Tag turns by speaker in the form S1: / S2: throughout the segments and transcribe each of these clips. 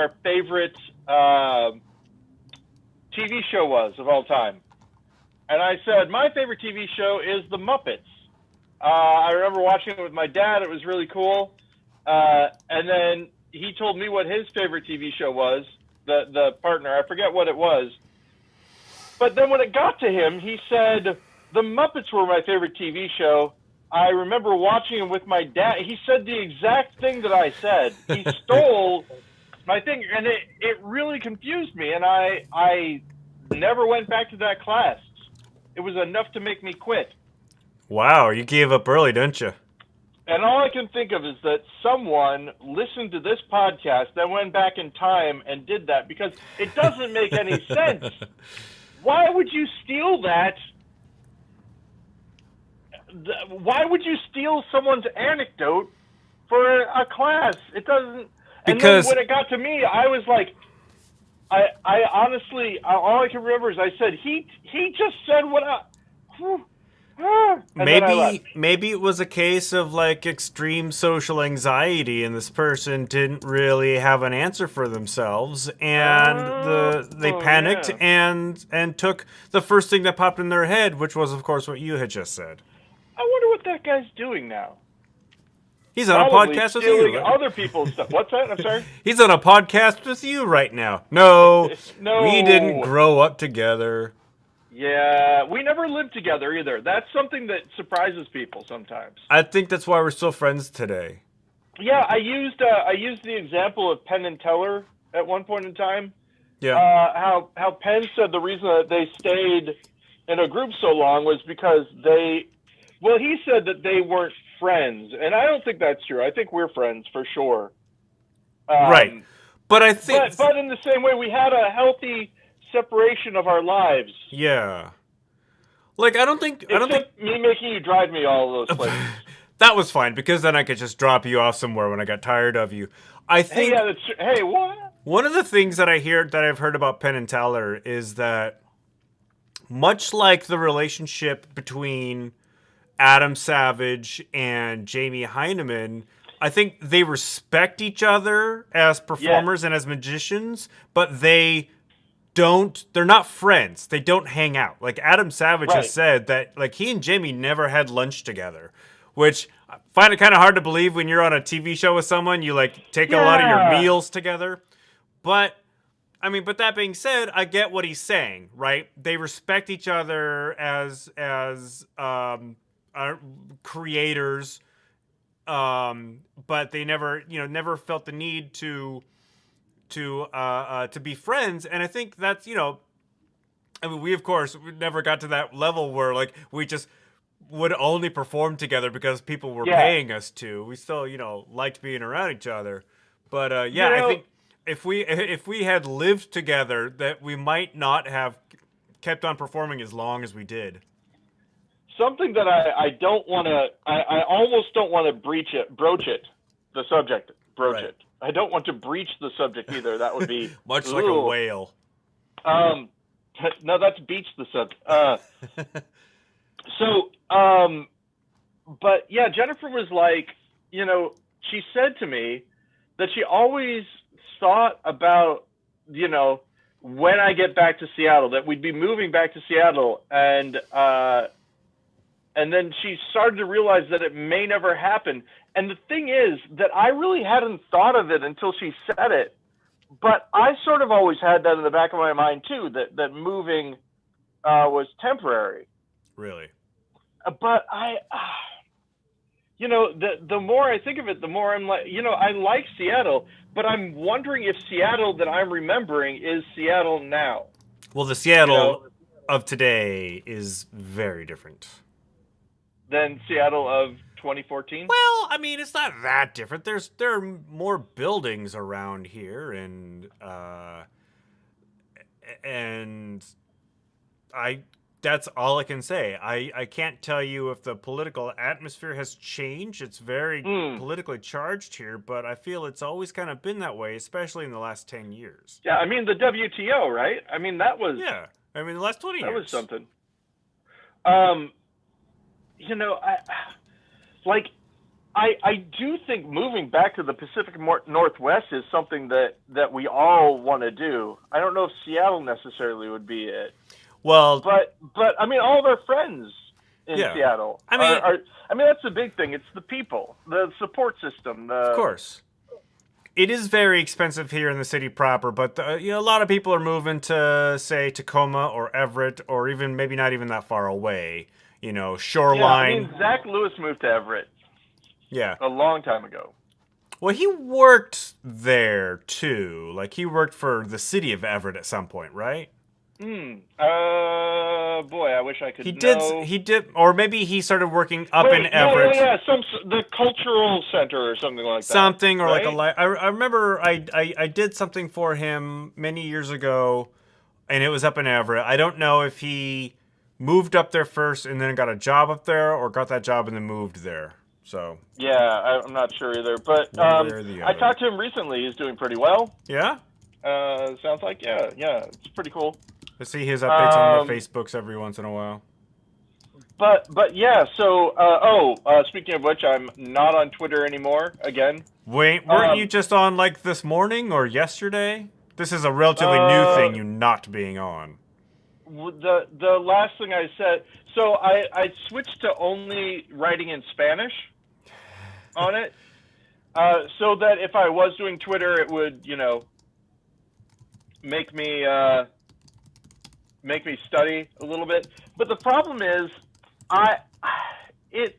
S1: our favorite TV show was of all time. And I said, my favorite TV show is The Muppets. I remember watching it with my dad. It was really cool. And then he told me what his favorite TV show was, the partner. I forget what it was. But then when it got to him, he said, The Muppets were my favorite TV show. I remember watching it with my dad. He said the exact thing that I said. He stole my thing, and it really confused me, and I never went back to that class. It was enough to make me quit.
S2: Wow, you gave up early, didn't you?
S1: And all I can think of is that someone listened to this podcast, then went back in time and did that, because it doesn't make any sense. Why would you steal that? Why would you steal someone's anecdote for a class? It doesn't. And then when it got to me, I was like, I honestly, all I can remember is I said, he just said what
S2: maybe it was a case of like extreme social anxiety, and this person didn't really have an answer for themselves, and they panicked and took the first thing that popped in their head, which was, of course, what you had just said.
S1: I wonder what that guy's doing now.
S2: He's on a podcast with you.
S1: Right? Other people's stuff. What's that? I'm sorry?
S2: He's on a podcast with you right now. No, we didn't grow up together.
S1: Yeah, we never lived together either. That's something that surprises people sometimes.
S2: I think that's why we're still friends today.
S1: Yeah, I used the example of Penn and Teller at one point in time.
S2: Yeah.
S1: How Penn said the reason that they stayed in a group so long was because he said that they weren't friends, and I don't think that's true. I think we're friends for sure.
S2: Right. But I think...
S1: But in the same way, we had a healthy separation of our lives.
S2: Yeah. Like, I don't think
S1: me making you drive me all those places.
S2: That was fine, because then I could just drop you off somewhere when I got tired of you. I think...
S1: Hey, what?
S2: One of the things that I've heard about Penn and Teller is that much like the relationship between Adam Savage and Jamie Heineman, I think they respect each other as performers and as magicians, but they're not friends. They don't hang out. Like Adam Savage has said that like he and Jamie never had lunch together, which I find it kind of hard to believe when you're on a TV show with someone, you like take a lot of your meals together. But I mean, but that being said, I get what he's saying, right? They respect each other as creators, but they never felt the need to be friends. And I think that's, I mean, we of course never got to that level where like we just would only perform together because people were paying us to. We still, liked being around each other. But I think if we had lived together, that we might not have kept on performing as long as we did.
S1: Something that I don't want to, I almost don't want to broach it. I don't want to breach the subject either. That would be
S2: much like a whale.
S1: No, that's beach the subject. But yeah, Jennifer was like, she said to me that she always thought about, when I get back to Seattle, that we'd be moving back to Seattle, and then she started to realize that it may never happen. And the thing is that I really hadn't thought of it until she said it. But I sort of always had that in the back of my mind, too, that moving was temporary.
S2: Really?
S1: But the more I think of it, the more I'm like, I like Seattle, but I'm wondering if Seattle that I'm remembering is Seattle now.
S2: Well, the Seattle of today is very different
S1: than Seattle of 2014?
S2: Well, I mean, it's not that different. There are more buildings around here, and that's all I can say. I can't tell you if the political atmosphere has changed. It's very politically charged here, but I feel it's always kind of been that way, especially in the last 10 years.
S1: Yeah, I mean, the WTO, right? I mean, that was...
S2: Yeah, I mean, the last 20 years.
S1: That was something. I do think moving back to the Pacific Northwest is something that we all want to do. I don't know if Seattle necessarily would be it.
S2: Well,
S1: but I mean, all of our friends in
S2: Yeah.
S1: Seattle
S2: I mean-
S1: are. I mean, that's the big thing. It's the people, the support system.
S2: of course. It is very expensive here in the city proper, but a lot of people are moving to, say, Tacoma or Everett, or even maybe not even that far away. Shoreline.
S1: Yeah, I mean, Zach Lewis moved to Everett.
S2: Yeah.
S1: A long time ago.
S2: Well, he worked there too. Like, he worked for the city of Everett at some point, right?
S1: Boy, I wish I could know.
S2: He did, or maybe he started working up in Everett.
S1: Yeah, the cultural center or something like that.
S2: Something, or
S1: right?
S2: I remember I did something for him many years ago, and it was up in Everett. I don't know if he moved up there first and then got a job up there, or got that job and then moved there. So
S1: yeah, I'm not sure either. But I talked to him recently. He's doing pretty well.
S2: Yeah?
S1: Sounds like, yeah, it's pretty cool.
S2: I see his updates on the Facebooks every once in a while.
S1: But yeah, so, speaking of which, I'm not on Twitter anymore, again.
S2: Wait, weren't you just on, like, this morning or yesterday? This is a relatively new thing, you not being on.
S1: The last thing I said, so I switched to only writing in Spanish on it, so that if I was doing Twitter, it would, make me study a little bit. But the problem is, it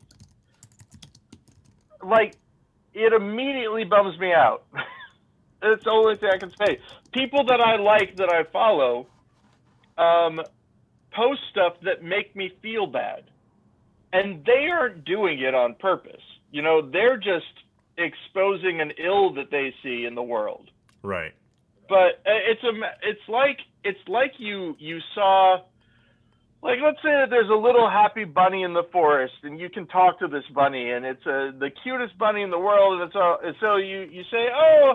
S1: immediately bums me out. It's the only thing I can say. People that I like, that I follow, post stuff that make me feel bad. And they aren't doing it on purpose. They're just exposing an ill that they see in the world.
S2: Right.
S1: But it's like you saw, like, let's say that there's a little happy bunny in the forest, and you can talk to this bunny, and it's the cutest bunny in the world, and so you say, oh,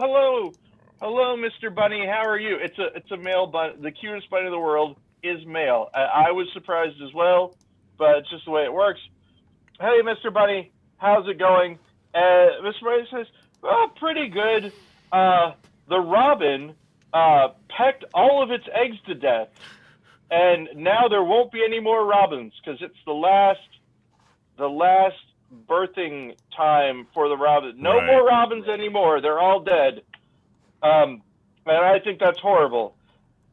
S1: hello, Mr. Bunny, how are you? It's a male bunny. The cutest bunny in the world is male. I was surprised as well, but it's just the way it works. Hey, Mr. Bunny, how's it going? Mr. Bunny says, oh, pretty good. The robin pecked all of its eggs to death, and now there won't be any more robins because it's the last birthing time for the robin. No more robins anymore. They're all dead. And I think that's horrible.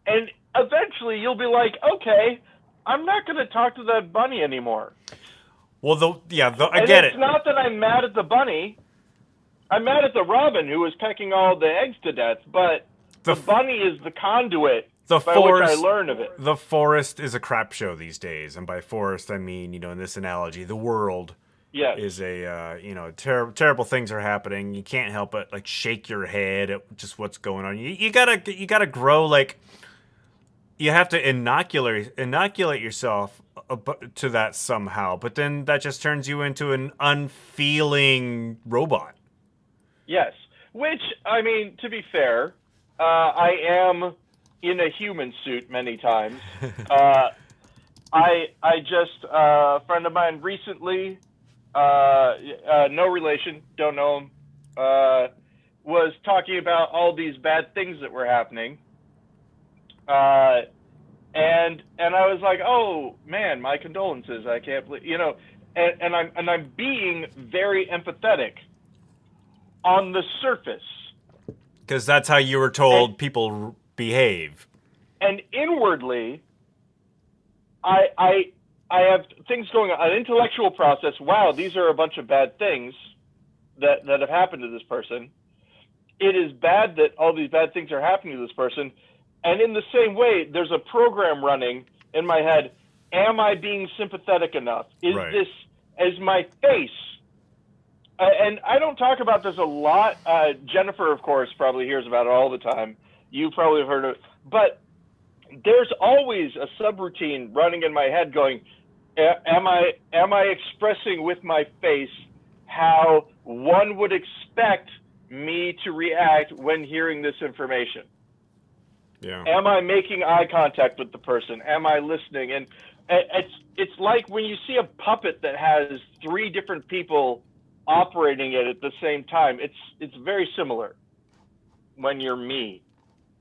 S1: And eventually you'll be like, okay, I'm not going to talk to that bunny anymore.
S2: Well, I get it.
S1: It's not that I'm mad at the bunny. I'm mad at the robin who was pecking all the eggs to death, but the bunny is the conduit by which I learn of it.
S2: The forest is a crap show these days, and by forest I mean, in this analogy, the world is a terrible things are happening. You can't help but like shake your head at just what's going on. You gotta grow, like, you have to inoculate yourself to that somehow, but then that just turns you into an unfeeling robot.
S1: Yes, which, I mean, to be fair, I am in a human suit many times. I just, a friend of mine recently, no relation, don't know him, was talking about all these bad things that were happening. And I was like, oh man, my condolences. I can't believe, and I'm being very empathetic on the surface.
S2: Because that's how you were told people behave. And
S1: inwardly, I have things going on, an intellectual process. Wow, these are a bunch of bad things that have happened to this person. It is bad that all these bad things are happening to this person. And in the same way, there's a program running in my head. Am I being sympathetic enough? Is my face? And I don't talk about this a lot. Jennifer, of course, probably hears about it all the time. You probably have heard of it. But there's always a subroutine running in my head going, am I expressing with my face how one would expect me to react when hearing this information?
S2: Yeah.
S1: Am I making eye contact with the person? Am I listening? And it's like when you see a puppet that has 3 different people operating it at the same time. It's very similar when you're me,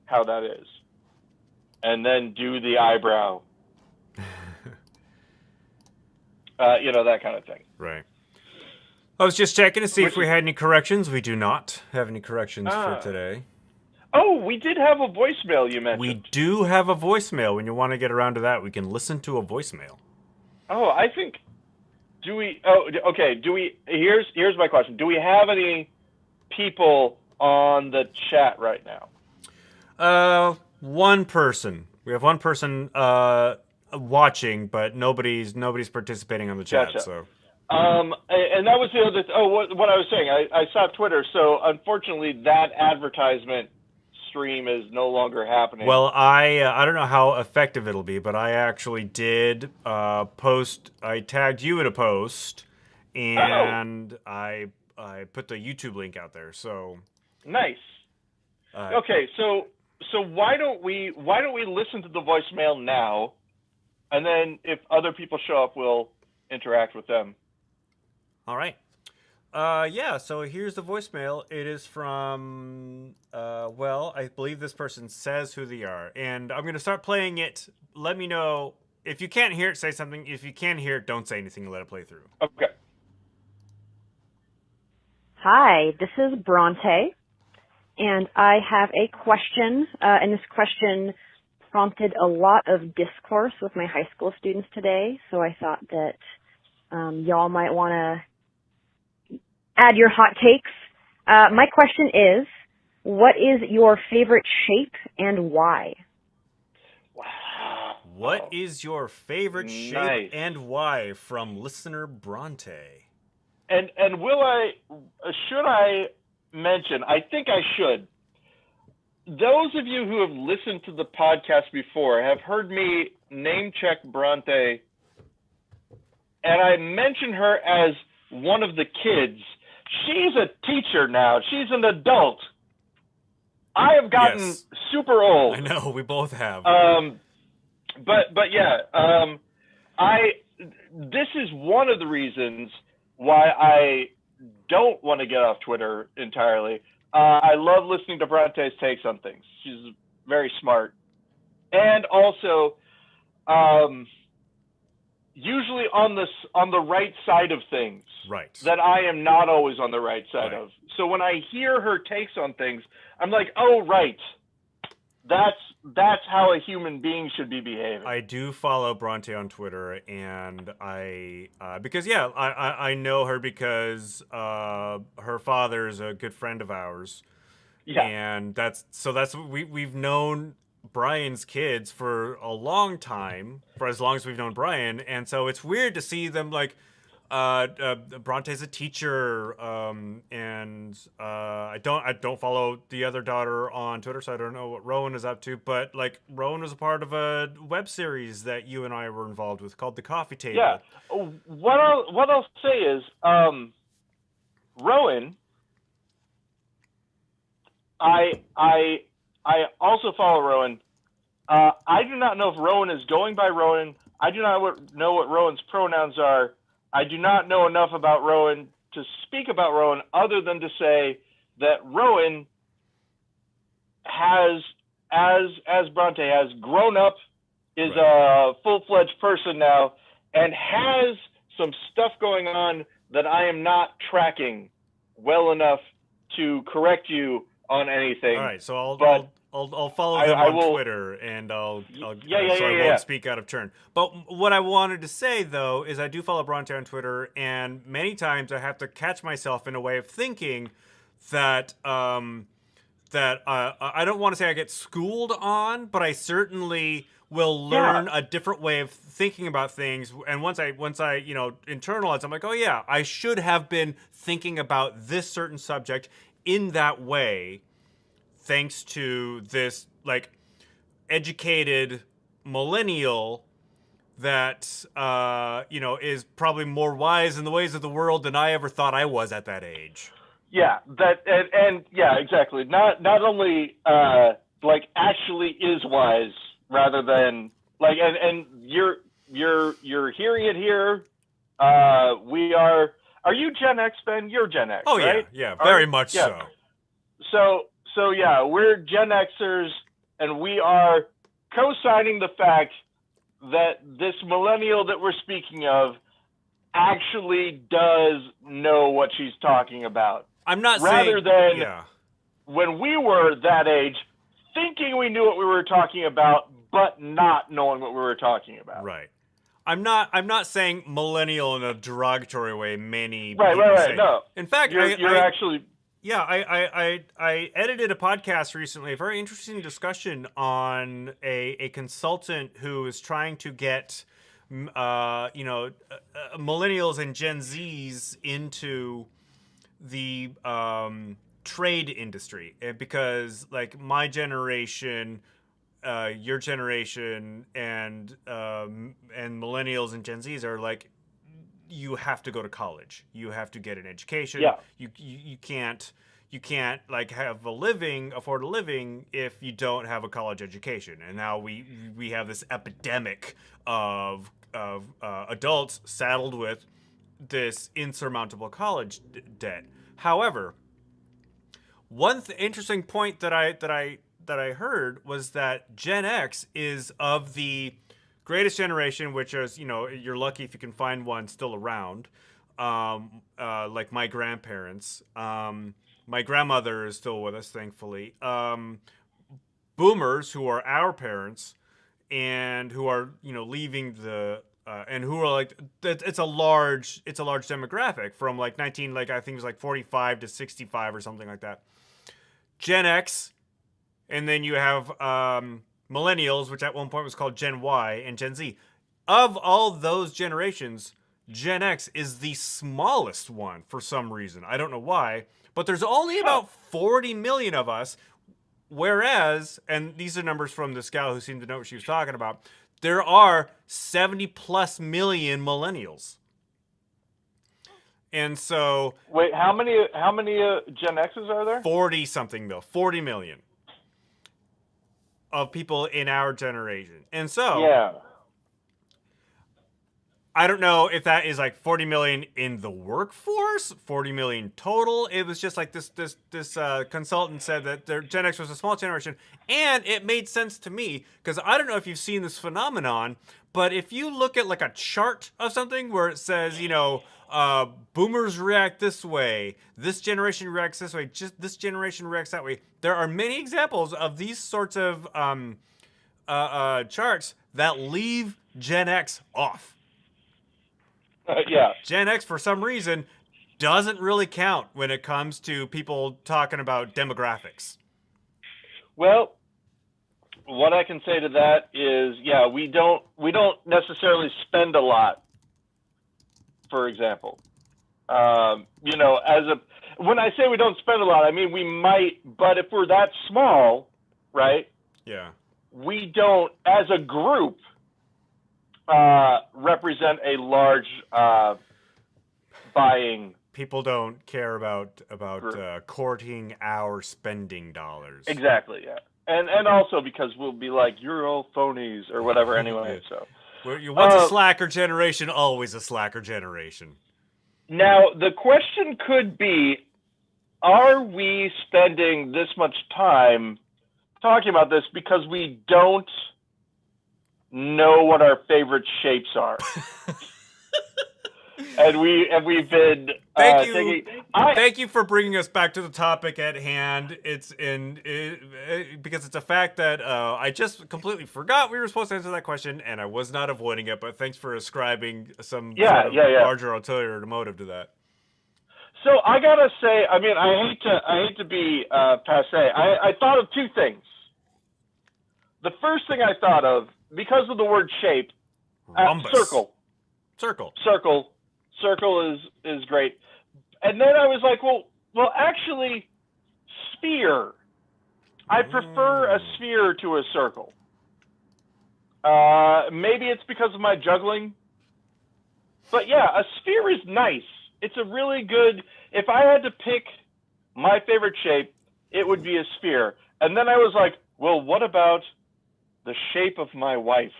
S1: how that is. And then do the eyebrow. That kind of thing.
S2: Right. I was just checking to see if we had any corrections. We do not have any corrections for today.
S1: Oh, we did have a voicemail you mentioned.
S2: We do have a voicemail. When you want to get around to that, we can listen to a voicemail.
S1: Oh, I think... Do we... Oh, okay. Do we... Here's my question. Do we have any people on the chat right now?
S2: One person. We have one person watching, but nobody's participating on the chat.
S1: Gotcha.
S2: So...
S1: and that was the other... what I was saying. I saw Twitter, so unfortunately that advertisement stream is no longer happening.
S2: Well, I don't know how effective it'll be, but I actually did post. I tagged you in a post, and I put the YouTube link out there. So
S1: nice. Okay, so why don't we listen to the voicemail now, and then if other people show up, we'll interact with them.
S2: All right. So here's the voicemail. It is from, I believe this person says who they are. And I'm going to start playing it. Let me know. If you can't hear it, say something. If you can hear it, don't say anything and let it play through.
S1: Okay.
S3: Hi, this is Bronte. And I have a question. And this question prompted a lot of discourse with my high school students today. So I thought that y'all might want to add your hot takes. My question is, what is your favorite shape and why?
S1: Wow.
S2: What is your favorite shape and why? From listener Bronte.
S1: And should I mention, I think I should, those of you who have listened to the podcast before have heard me name check Bronte, and I mention her as one of the kids. She's a teacher now. She's an adult. I have gotten super old.
S2: I know, we both have.
S1: But yeah, this is one of the reasons why I don't want to get off Twitter entirely. I love listening to Bronte's takes on things. She's very smart. And also, usually on the right side of things.
S2: Right.
S1: That I am not always on the right side of. So when I hear her takes on things, I'm like, oh, right. That's how a human being should be behaving.
S2: I do follow Bronte on Twitter, and I know her because her father is a good friend of ours. Yeah. And we've known Brian's kids for a long time, for as long as we've known Brian, and so it's weird to see them like Bronte's a teacher, and I don't follow the other daughter on Twitter, so I don't know what Rowan is up to, but like Rowan was a part of a web series that you and I were involved with called The Coffee Table.
S1: Yeah. What I'll say is, Rowan, I also follow Rowan. I do not know if Rowan is going by Rowan. I do not know what Rowan's pronouns are. I do not know enough about Rowan to speak about Rowan other than to say that Rowan has, as Bronte has, grown up, is a full-fledged person now, and has some stuff going on that I am not tracking well enough to correct you on anything.
S2: All right, so I'll follow them on Twitter, and I won't speak out of turn. But what I wanted to say, though, is I do follow Bronte on Twitter, and many times I have to catch myself in a way of thinking that I don't want to say I get schooled on, but I certainly will learn a different way of thinking about things. And once I internalize, I'm like, oh yeah, I should have been thinking about this certain subject in that way, thanks to this like educated millennial that is probably more wise in the ways of the world than I ever thought I was at that age.
S1: Yeah, exactly. Not only like actually is wise, rather than like, and you're hearing it here. We are. Are you Gen X, Ben? You're Gen X,
S2: Oh,
S1: right?
S2: yeah, very much so.
S1: So yeah, we're Gen Xers, and we are co-signing the fact that this millennial that we're speaking of actually does know what she's talking about.
S2: I'm not
S1: rather
S2: saying...
S1: than when we were that age, thinking we knew what we were talking about, but not knowing what we were talking about.
S2: Right. I'm not saying millennial in a derogatory way. Many
S1: right,
S2: people
S1: right,
S2: say.
S1: No,
S2: in fact,
S1: you're actually.
S2: Yeah, I edited a podcast recently, a very interesting discussion on a consultant who is trying to get, millennials and Gen Zs into the trade industry, because like my generation, your generation, and millennials and Gen Zs are like, you have to go to college, you have to get an education.
S1: Yeah.
S2: You can't like afford a living if you don't have a college education. And now we have this epidemic of adults saddled with this insurmountable college debt. However, one interesting point that I heard was that Gen X is of the greatest generation, which is, you're lucky if you can find one still around, like my grandparents. My grandmother is still with us, thankfully. Boomers, who are our parents, and who are leaving the and who are like, it's a large demographic from like I think it was like 45 to 65 or something like that. Gen X, and then you have millennials, which at one point was called Gen Y, and Gen Z. Of all those generations, Gen X is the smallest one for some reason. I don't know why, but there's only about 40 million of us, whereas, and these are numbers from this gal who seemed to know what she was talking about, there are 70 plus million millennials. And so...
S1: Wait, how many Gen X's are there?
S2: 40 million of people in our generation. And so...
S1: Yeah.
S2: I don't know if that is like 40 million in the workforce, 40 million total. It was just like this consultant said that their Gen X was a small generation, and it made sense to me because I don't know if you've seen this phenomenon, but if you look at like a chart of something where it says, boomers react this way, this generation reacts this way, just this generation reacts that way. There are many examples of these sorts of charts that leave Gen X off.
S1: Yeah.
S2: Gen X, for some reason, doesn't really count when it comes to people talking about demographics.
S1: Well, what I can say to that is, yeah, we don't necessarily spend a lot. For example, when I say we don't spend a lot, I mean we might, but if we're that small, right?
S2: Yeah. We
S1: don't, as a group, represent a large buying.
S2: People don't care about courting our spending dollars.
S1: Exactly, yeah, and also because we'll be like, you're all phonies or whatever anyway. So
S2: once a slacker generation, always a slacker generation.
S1: Now the question could be, are we spending this much time talking about this because we don't know what our favorite shapes are? and we've been
S2: thank you for bringing us back to the topic at hand. Because it's a fact that I just completely forgot we were supposed to answer that question, and I was not avoiding it, but thanks for ascribing some larger ulterior motive to that.
S1: So I gotta say, I mean, I hate to be passe. I thought of two things. The first thing I thought of, because of the word shape, circle is great. And then I was like, well, actually, sphere. I prefer a sphere to a circle. Maybe it's because of my juggling. But yeah, a sphere is nice. It's a really good, if I had to pick my favorite shape, it would be a sphere. And then I was like, well, what about the shape of my wife?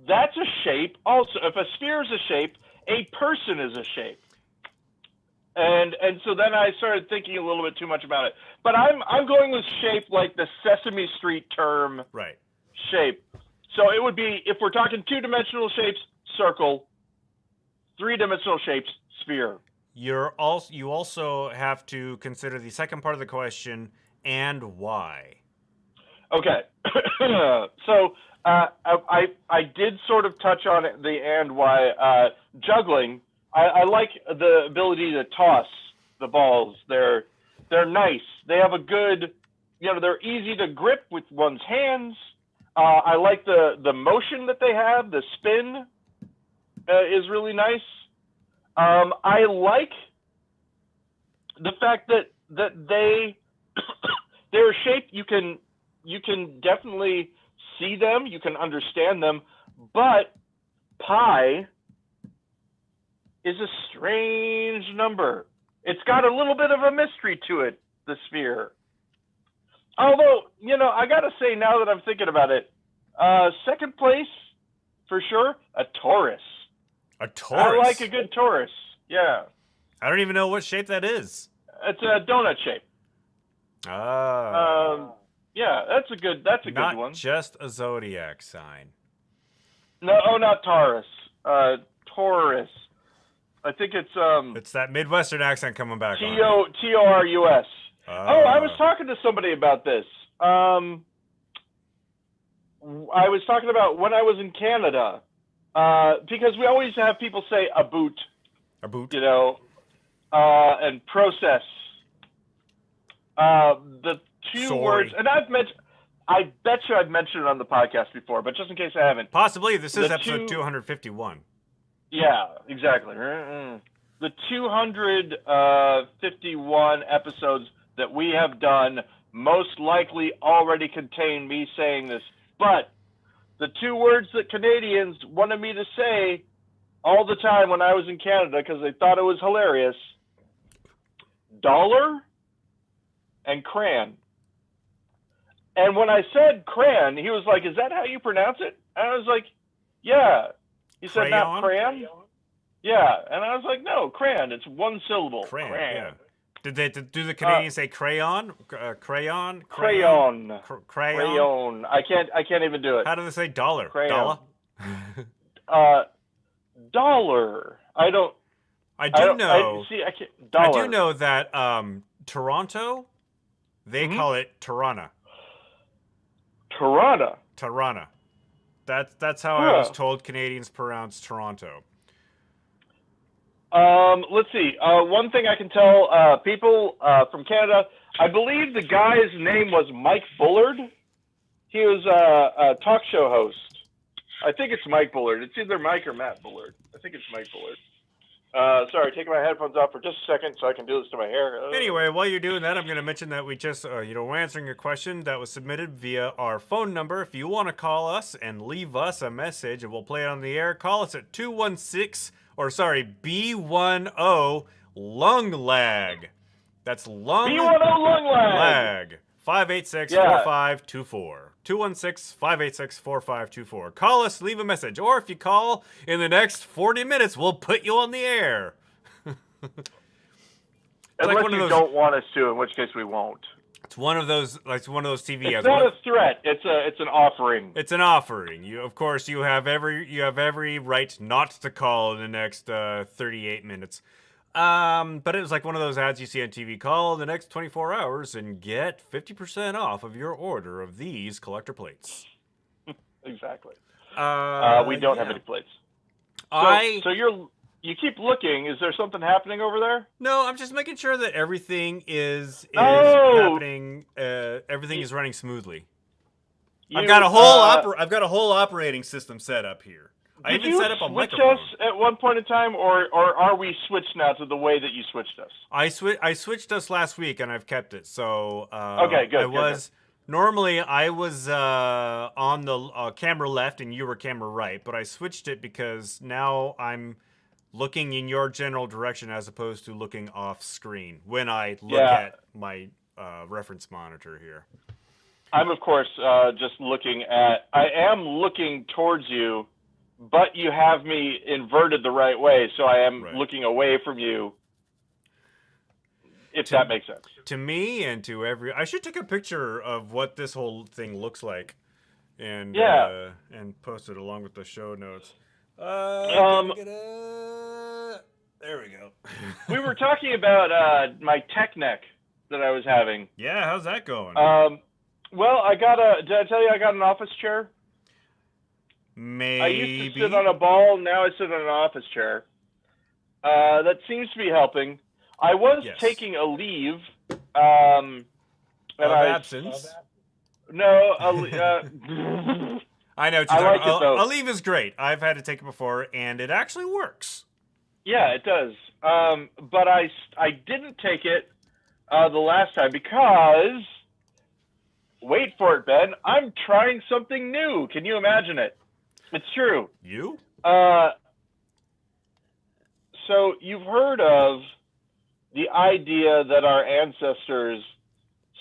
S1: that's a shape. Also, if a sphere is a shape, a person is a shape. And so then I started thinking a little bit too much about it. But I'm going with shape like the Sesame Street term
S2: Right.
S1: shape. So it would be, if we're talking 2-dimensional shapes, circle, 3-dimensional shapes, sphere.
S2: You also have to consider the second part of the question, and why.
S1: Okay. So I did sort of touch on it, the and why. Juggling, I like the ability to toss the balls. They're nice. They have a good, they're easy to grip with one's hands. I like the motion that they have. The spin is really nice. I like the fact that they're a shape you can definitely see them, you can understand them, but pi is a strange number. It's got a little bit of a mystery to it, the sphere. Although, I got to say, now that I'm thinking about it, second place, for sure, a torus.
S2: A torus?
S1: I like a good torus, yeah.
S2: I don't even know what shape that is.
S1: It's a donut shape. Yeah, that's a good one.
S2: Not just a zodiac sign.
S1: No, not Taurus. Taurus. I think it's
S2: It's that Midwestern accent coming back on.
S1: Torus. I was talking to somebody about this. I was talking about when I was in Canada, because we always have people say a boot.
S2: A boot.
S1: And process. The two words, and I bet you I've mentioned it on the podcast before, but just in case I haven't.
S2: Possibly. This is episode 251.
S1: Yeah, exactly. The 251 episodes that we have done most likely already contain me saying this, but the two words that Canadians wanted me to say all the time when I was in Canada because they thought it was hilarious: dollar and crayon. And when I said crayon, he was like, "Is that how you pronounce it?" And I was like, "Yeah." He said, "Not crayon?" Yeah. And I was like, "No, crayon. It's one syllable."
S2: Crayon.
S1: Crayon.
S2: Yeah. Do the Canadians say crayon? Crayon?
S1: Crayon.
S2: Crayon.
S1: I can't even do it.
S2: How do they say dollar?
S1: Crayon.
S2: Dollar?
S1: Dollar. I do know. Dollar.
S2: I do know that Toronto, they call it Tirana. Tirana. That's how I was told Canadians pronounce Toronto.
S1: Let's see. One thing I can tell people from Canada, I believe the guy's name was Mike Bullard. He was a talk show host. I think it's Mike Bullard. It's either Mike or Matt Bullard. I think it's Mike Bullard. Sorry, taking my headphones off for just a second so I can do this to my hair.
S2: Anyway, while you're doing that, I'm going to mention that we just, we're answering a question that was submitted via our phone number. If you want to call us and leave us a message and we'll play it on the air, call us at B10 lung lag. That's lung
S1: B10 lung
S2: lag. 586-4524. 216-586-4524. Call us, leave a message. Or if you call in the next 40 minutes, we'll put you on the air.
S1: Unless you don't want us to, in which case we won't.
S2: It's one of those TV ads.
S1: It's not a threat. It's an offering.
S2: It's an offering. You have every right not to call in the next 38 minutes. But it was like one of those ads you see on TV. Call in the next 24 hours and get 50% off of your order of these collector plates.
S1: Exactly. We don't have any plates. So you keep looking. Is there something happening over there?
S2: No, I'm just making sure that everything is happening. Everything is running smoothly. I've got a whole operating system set up here. I even set up a microphone.
S1: Did you switch us at one point in time, or are we switched now to the way that you switched us?
S2: I switched us last week, and I've kept it. So
S1: okay, good.
S2: Normally I was on the camera left, and you were camera right, but I switched it because now I'm looking in your general direction as opposed to looking off screen when I look at my reference monitor here.
S1: I'm of course just looking towards you. but you have me inverted the right way, so I am looking away from you. If that makes sense.
S2: To me and to I should take a picture of what this whole thing looks like, and post it along with the show notes. There we go.
S1: We were talking about my tech neck that I was having.
S2: Yeah, how's that going?
S1: Well, did I tell you I got an office chair?
S2: Maybe.
S1: I used to sit on a ball, now I sit on an office chair. That seems to be helping. I was taking a leave. Of
S2: absence?
S1: No.
S2: I know.
S1: I like it, though.
S2: A leave is great. I've had to take it before, and it actually works.
S1: Yeah, it does. But I didn't take it the last time because, wait for it, Ben, I'm trying something new. Can you imagine it? It's true.
S2: You?
S1: So you've heard of the idea that our ancestors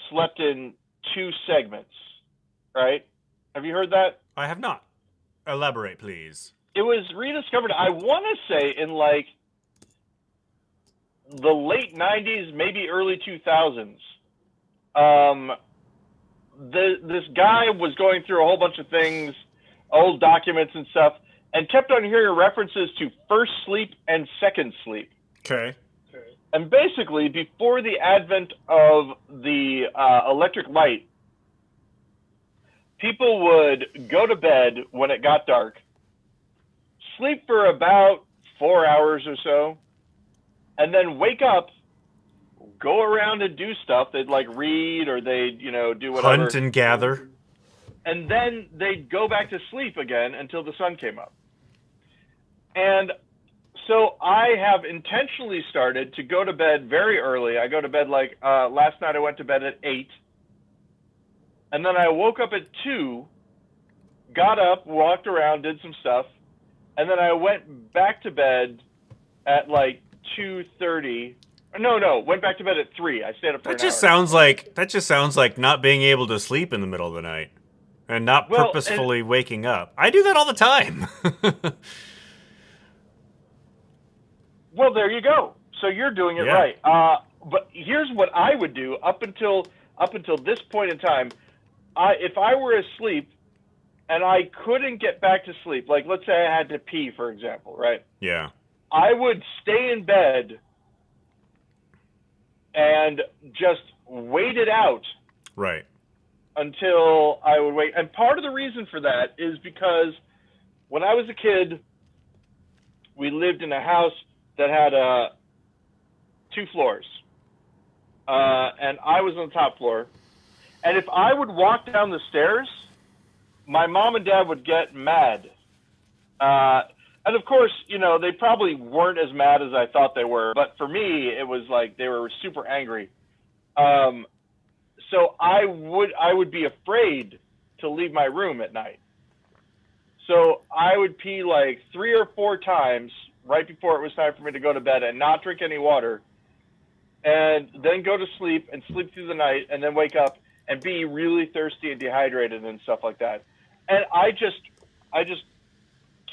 S1: slept in 2 segments, right? Have you heard that?
S2: I have not. Elaborate, please.
S1: It was rediscovered, I want to say, in like the late 90s, maybe early 2000s. This guy was going through a whole bunch of things, old documents and stuff, and kept on hearing references to first sleep and second sleep.
S2: Okay.
S1: And basically, before the advent of the electric light, people would go to bed when it got dark, sleep for about 4 hours or so, and then wake up, go around and do stuff. They'd like read or they'd, do whatever.
S2: Hunt and gather.
S1: And then they'd go back to sleep again until the sun came up. And so I have intentionally started to go to bed very early. I go to bed last night I went to bed at 8. And then I woke up at 2, got up, walked around, did some stuff. And then I went back to bed at 2:30. No, went back to bed at 3. I stayed up for an hour.
S2: That just sounds like not being able to sleep in the middle of the night and not purposefully waking up. I do that all the time.
S1: Well, there you go. So you're doing it right. But here's what I would do up until this point in time. If I were asleep and I couldn't get back to sleep, like let's say I had to pee, for example, right?
S2: Yeah.
S1: I would stay in bed and just wait it out.
S2: Right.
S1: Until I would wake. And part of the reason for that is because when I was a kid, we lived in a house that had 2 floors. And I was on the top floor. And if I would walk down the stairs, my mom and dad would get mad. And of course, they probably weren't as mad as I thought they were. But for me, it was like they were super angry. So I would be afraid to leave my room at night. So I would pee 3 or 4 times right before it was time for me to go to bed and not drink any water, and then go to sleep and sleep through the night and then wake up and be really thirsty and dehydrated and stuff like that. And I just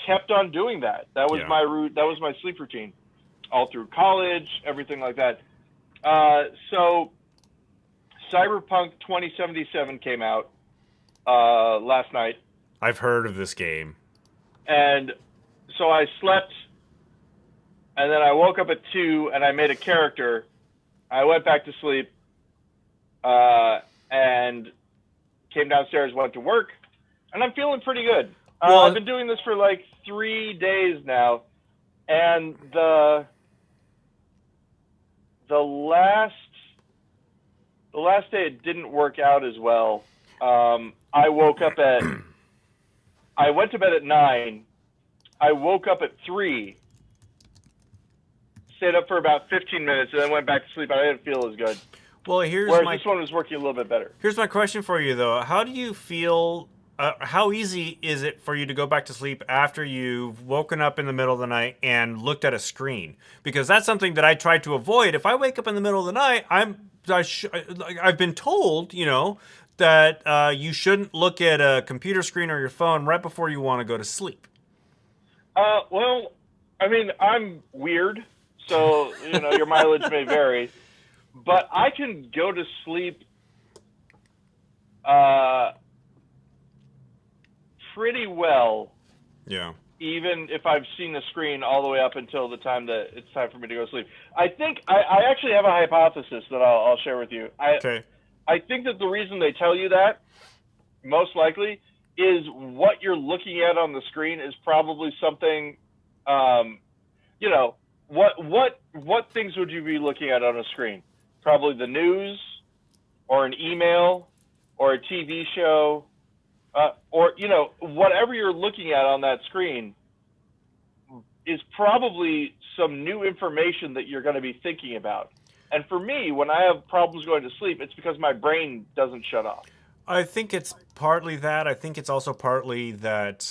S1: kept on doing that. That was my that was my sleep routine all through college, everything like that. So Cyberpunk 2077 came out last night.
S2: I've heard of this game.
S1: And so I slept, and then I woke up at 2, and I made a character. I went back to sleep, and came downstairs, went to work, and I'm feeling pretty good. I've been doing this for 3 days now, and the last day it didn't work out as well. I woke up I went to bed at 9. I woke up at 3, stayed up for about 15 minutes, and then went back to sleep. I didn't feel as good.
S2: Well,
S1: Whereas this one was working a little bit better.
S2: Here's my question for you, though. How do you feel? How easy is it for you to go back to sleep after you've woken up in the middle of the night and looked at a screen? Because that's something that I try to avoid. If I wake up in the middle of the night, I've been told, that you shouldn't look at a computer screen or your phone right before you want to go to sleep.
S1: Well, I mean, I'm weird, so your mileage may vary, but I can go to sleep pretty well.
S2: Yeah.
S1: Even if I've seen the screen all the way up until the time that it's time for me to go to sleep. I think I actually have a hypothesis that I'll share with you.
S2: Okay.
S1: I think that the reason they tell you that, most likely, is what you're looking at on the screen is probably something, what things would you be looking at on a screen? Probably the news, or an email, or a TV show, or whatever you're looking at on that screen is probably some new information that you're going to be thinking about. And for me, when I have problems going to sleep, it's because my brain doesn't shut off.
S2: I think it's partly that. I think it's also partly that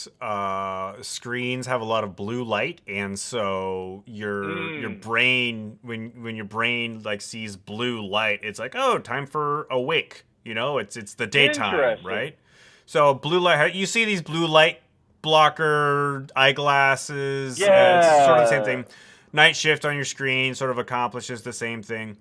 S2: screens have a lot of blue light, and so your brain, when your brain like sees blue light, it's like, oh, time for awake. It's the daytime, right? So blue light, you see these blue light blocker eyeglasses.
S1: Yeah.
S2: It's sort of the same thing. Night shift on your screen sort of accomplishes the same thing.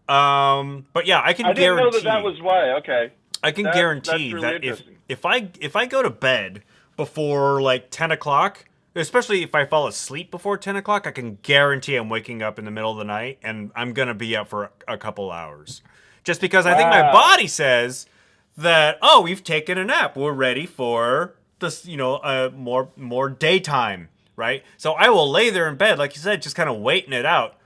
S2: But yeah, I
S1: didn't know that was why. Okay.
S2: I can guarantee
S1: really
S2: that if I go to bed before like 10 o'clock, especially if I fall asleep before 10 o'clock, I can guarantee I'm waking up in the middle of the night and I'm going to be up for a couple hours. Just because I think my body says that, oh, we've taken a nap. We're ready for this, more daytime, right? So I will lay there in bed, like you said, just kind of waiting it out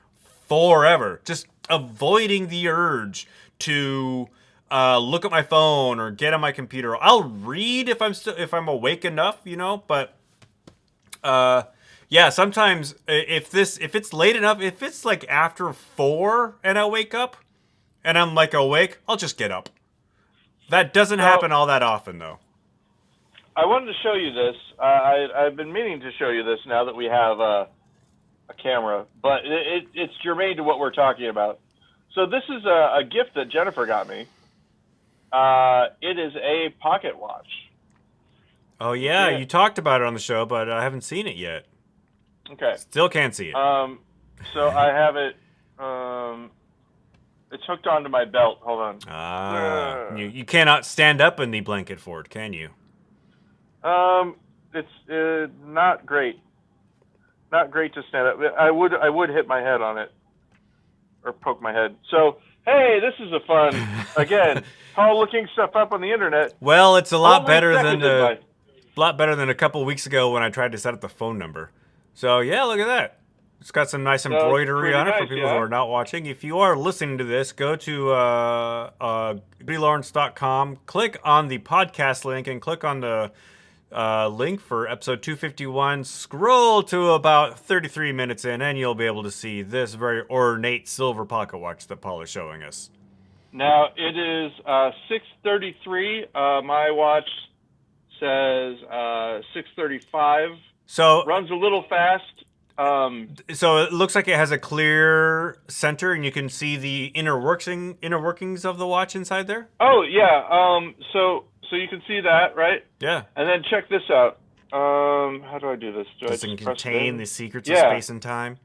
S2: forever. Just avoiding the urge to look at my phone or get on my computer. I'll read if I'm awake enough, but yeah, sometimes if it's late enough, if it's like after 4 and I wake up and I'm like awake, I'll just get up. That doesn't happen all that often though.
S1: I wanted to show you this. I've been meaning to show you this now that we have a camera, but it's germane to what we're talking about. So this is a gift that Jennifer got me. It is a pocket watch.
S2: Oh yeah, you talked about it on the show, but I haven't seen it yet.
S1: Okay.
S2: Still can't see it.
S1: So I have it. It's hooked onto my belt. Hold on.
S2: You cannot stand up in the blanket for it, can you?
S1: It's not great. Not great to stand up. I would hit my head on it, or poke my head. So hey, this is a fun again. Paul looking stuff up on the internet.
S2: Well, it's a lot better than a couple weeks ago when I tried to set up the phone number. So yeah, look at that. It's got some nice embroidery on it for people who are not watching. If you are listening to this, go to GudeLaurance.com, click on the podcast link, and click on the link for episode 251. Scroll to about 33 minutes in, and you'll be able to see this very ornate silver pocket watch that Paul is showing us.
S1: Now, it is 6:33. My watch says 6:35.
S2: So
S1: runs a little fast.
S2: So it looks like it has a clear center, and you can see the inner workings of the watch inside there.
S1: Oh yeah. So you can see that, right?
S2: Yeah.
S1: And then check this out. How do I do this?
S2: Does it contain the secrets of space and time?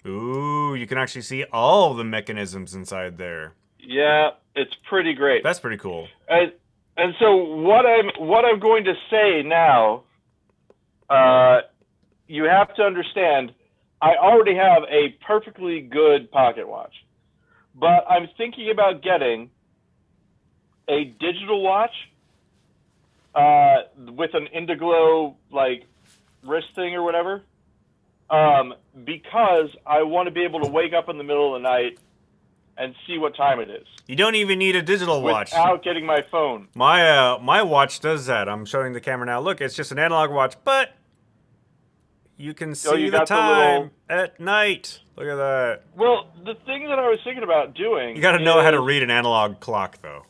S2: Ooh, you can actually see all of the mechanisms inside there.
S1: Yeah, it's pretty great.
S2: That's pretty cool.
S1: And so what I'm going to say now, you have to understand, I already have a perfectly good pocket watch, but I'm thinking about getting a digital watch with an Indiglo like wrist thing or whatever, because I want to be able to wake up in the middle of the night and see what time it is.
S2: You don't even need a digital watch.
S1: Without getting my phone.
S2: My watch does that. I'm showing the camera now. Look, it's just an analog watch, but you can see the time at night. Look at that.
S1: Well, the thing that I was thinking about doing...
S2: You got to know how to read an analog clock, though.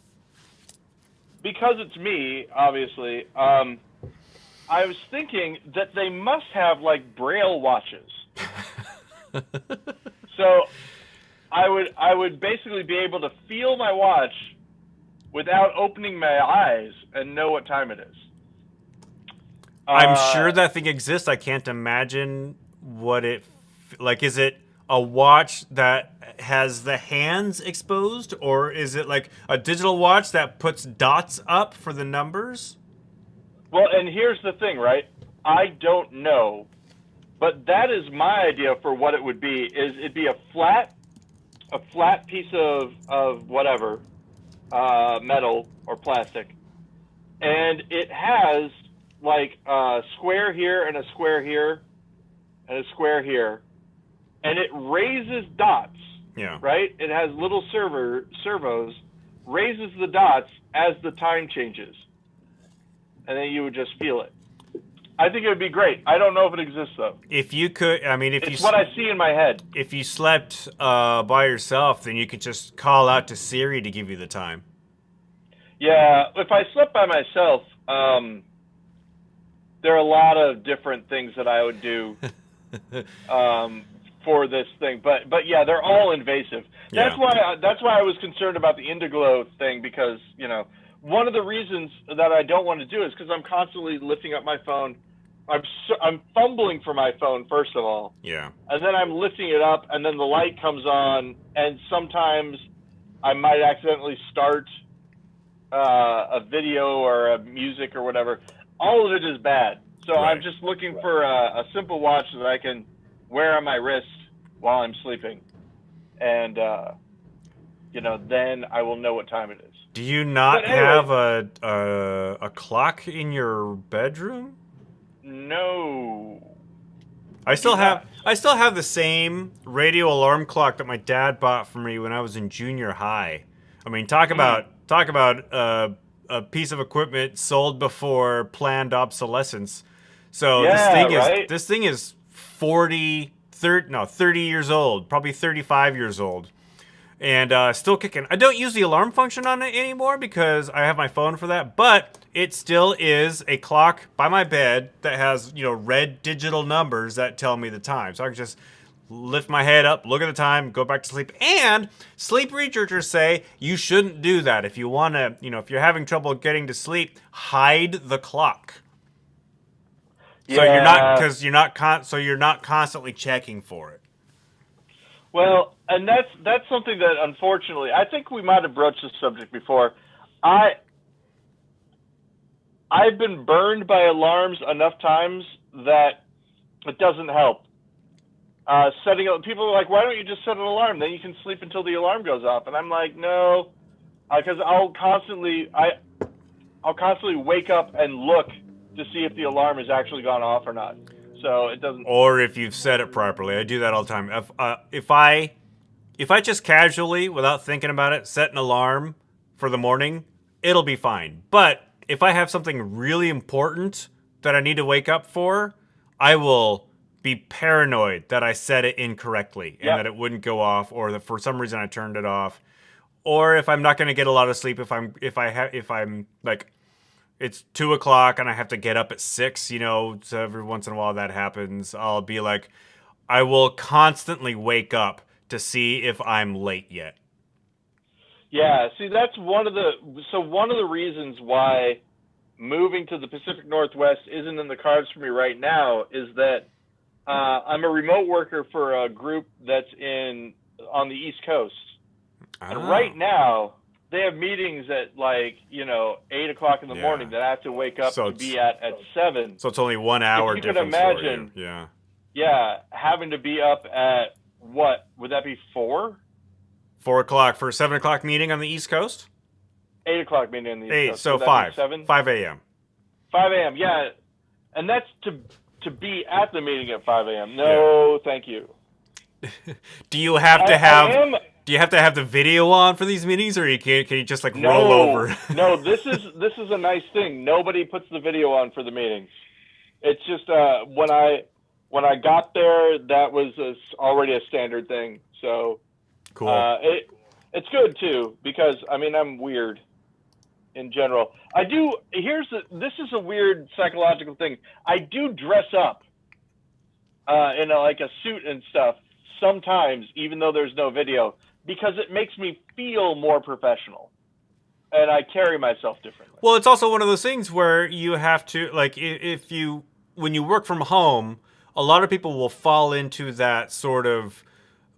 S1: Because it's me, obviously, I was thinking that they must have, like, Braille watches. So I would basically be able to feel my watch without opening my eyes and know what time it is.
S2: I'm sure that thing exists. I can't imagine what it like. Is it a watch that has the hands exposed, or is it like a digital watch that puts dots up for the numbers?
S1: Well, and here's the thing, right? I don't know, but that is my idea for what it would be. Is it'd be a flat piece of whatever, metal or plastic, and it has like a square here and a square here and a square here, and it raises dots.
S2: Yeah.
S1: Right? It has little servos, raises the dots as the time changes, and then you would just feel it. I think it would be great. I don't know if it exists though.
S2: If you could, I mean,
S1: it's what I see in my head.
S2: If you slept by yourself, then you could just call out to Siri to give you the time.
S1: Yeah, if I slept by myself, there are a lot of different things that I would do for this thing, but yeah, they're all invasive. That's why I was concerned about the Indiglo thing, because one of the reasons that I don't want to do it is because I'm constantly lifting up my phone. I'm fumbling for my phone, first of all.
S2: Yeah.
S1: And then I'm lifting it up, and then the light comes on, and sometimes I might accidentally start a video or a music or whatever. All of it is bad. So
S2: right.
S1: I'm just looking for a simple watch that I can wear on my wrist while I'm sleeping. And, then I will know what time it is.
S2: Do you not have a clock in your bedroom?
S1: No.
S2: I still have the same radio alarm clock that my dad bought for me when I was in junior high. I mean, talk about a piece of equipment sold before planned obsolescence. So this thing is 30 years old, probably 35 years old. And still kicking. I don't use the alarm function on it anymore because I have my phone for that, but it still is a clock by my bed that has, red digital numbers that tell me the time. So I can just lift my head up, look at the time, go back to sleep. And sleep researchers say you shouldn't do that. If you want to, if you're having trouble getting to sleep, hide the clock. Yeah. So you're not constantly checking for it.
S1: Well, and that's something that, unfortunately, I think we might have broached this subject before. I've been burned by alarms enough times that it doesn't help. People are like, why don't you just set an alarm? Then you can sleep until the alarm goes off. And I'm like, no, because I'll constantly wake up and look to see if the alarm has actually gone off or not. So it doesn't.
S2: Or if you've set it properly. I do that all the time. If I just casually, without thinking about it, set an alarm for the morning, it'll be fine. But if I have something really important that I need to wake up for, I will be paranoid that I set it incorrectly and that it wouldn't go off, or that for some reason I turned it off. Or if I'm not going to get a lot of sleep, if I'm like, it's 2:00 and I have to get up at 6, so every once in a while that happens. I'll be like, I will constantly wake up to see if I'm late yet.
S1: Yeah, see, that's one of the reasons why moving to the Pacific Northwest isn't in the cards for me right now is that I'm a remote worker for a group that's on the East Coast. And right now, they have meetings at 8:00 in the morning that I have to wake up to be at 7.
S2: So it's only 1 hour difference.
S1: You can imagine,
S2: for you.
S1: Yeah, having to be up at what would that be 4?
S2: 4:00 for a 7:00 meeting on the East Coast.
S1: 8:00 meeting on the East Coast.
S2: So 5 a.m.
S1: 5 a.m. Yeah, and that's to be at the meeting at 5 a.m. No, thank you.
S2: Do you have to have? Do you have to have the video on for these meetings, or can you just roll over?
S1: No, this is a nice thing. Nobody puts the video on for the meetings. It's just when I got there, that was already a standard thing. So
S2: cool.
S1: It's good too, because I'm weird in general. This is a weird psychological thing. I do dress up in a suit and stuff sometimes, even though there's no video, because it makes me feel more professional. and I carry myself differently.
S2: Well, it's also one of those things where you have to, like, when you work from home, a lot of people will fall into that sort of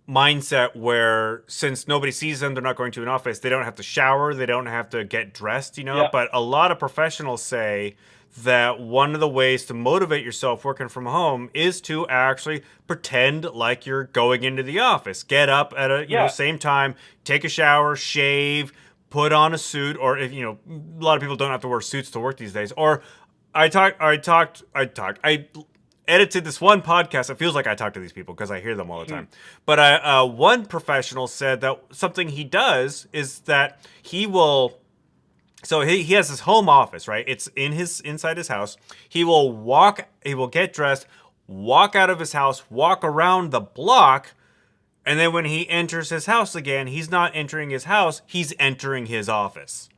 S2: mindset where since nobody sees them, they're not going to an office, they don't have to shower, they don't have to get dressed,
S1: Yeah.
S2: But a lot of professionals say that one of the ways to motivate yourself working from home is to actually pretend like you're going into the office. Get up at a same time, take a shower, shave, put on a suit, or if a lot of people don't have to wear suits to work these days. Or I edited this one podcast. It feels like I talk to these people because I hear them all the time. But one professional said that something he does is that he will. So he has his home office, right? It's inside his house. He will get dressed, walk out of his house, walk around the block, and then when he enters his house again, he's not entering his house, he's entering his office.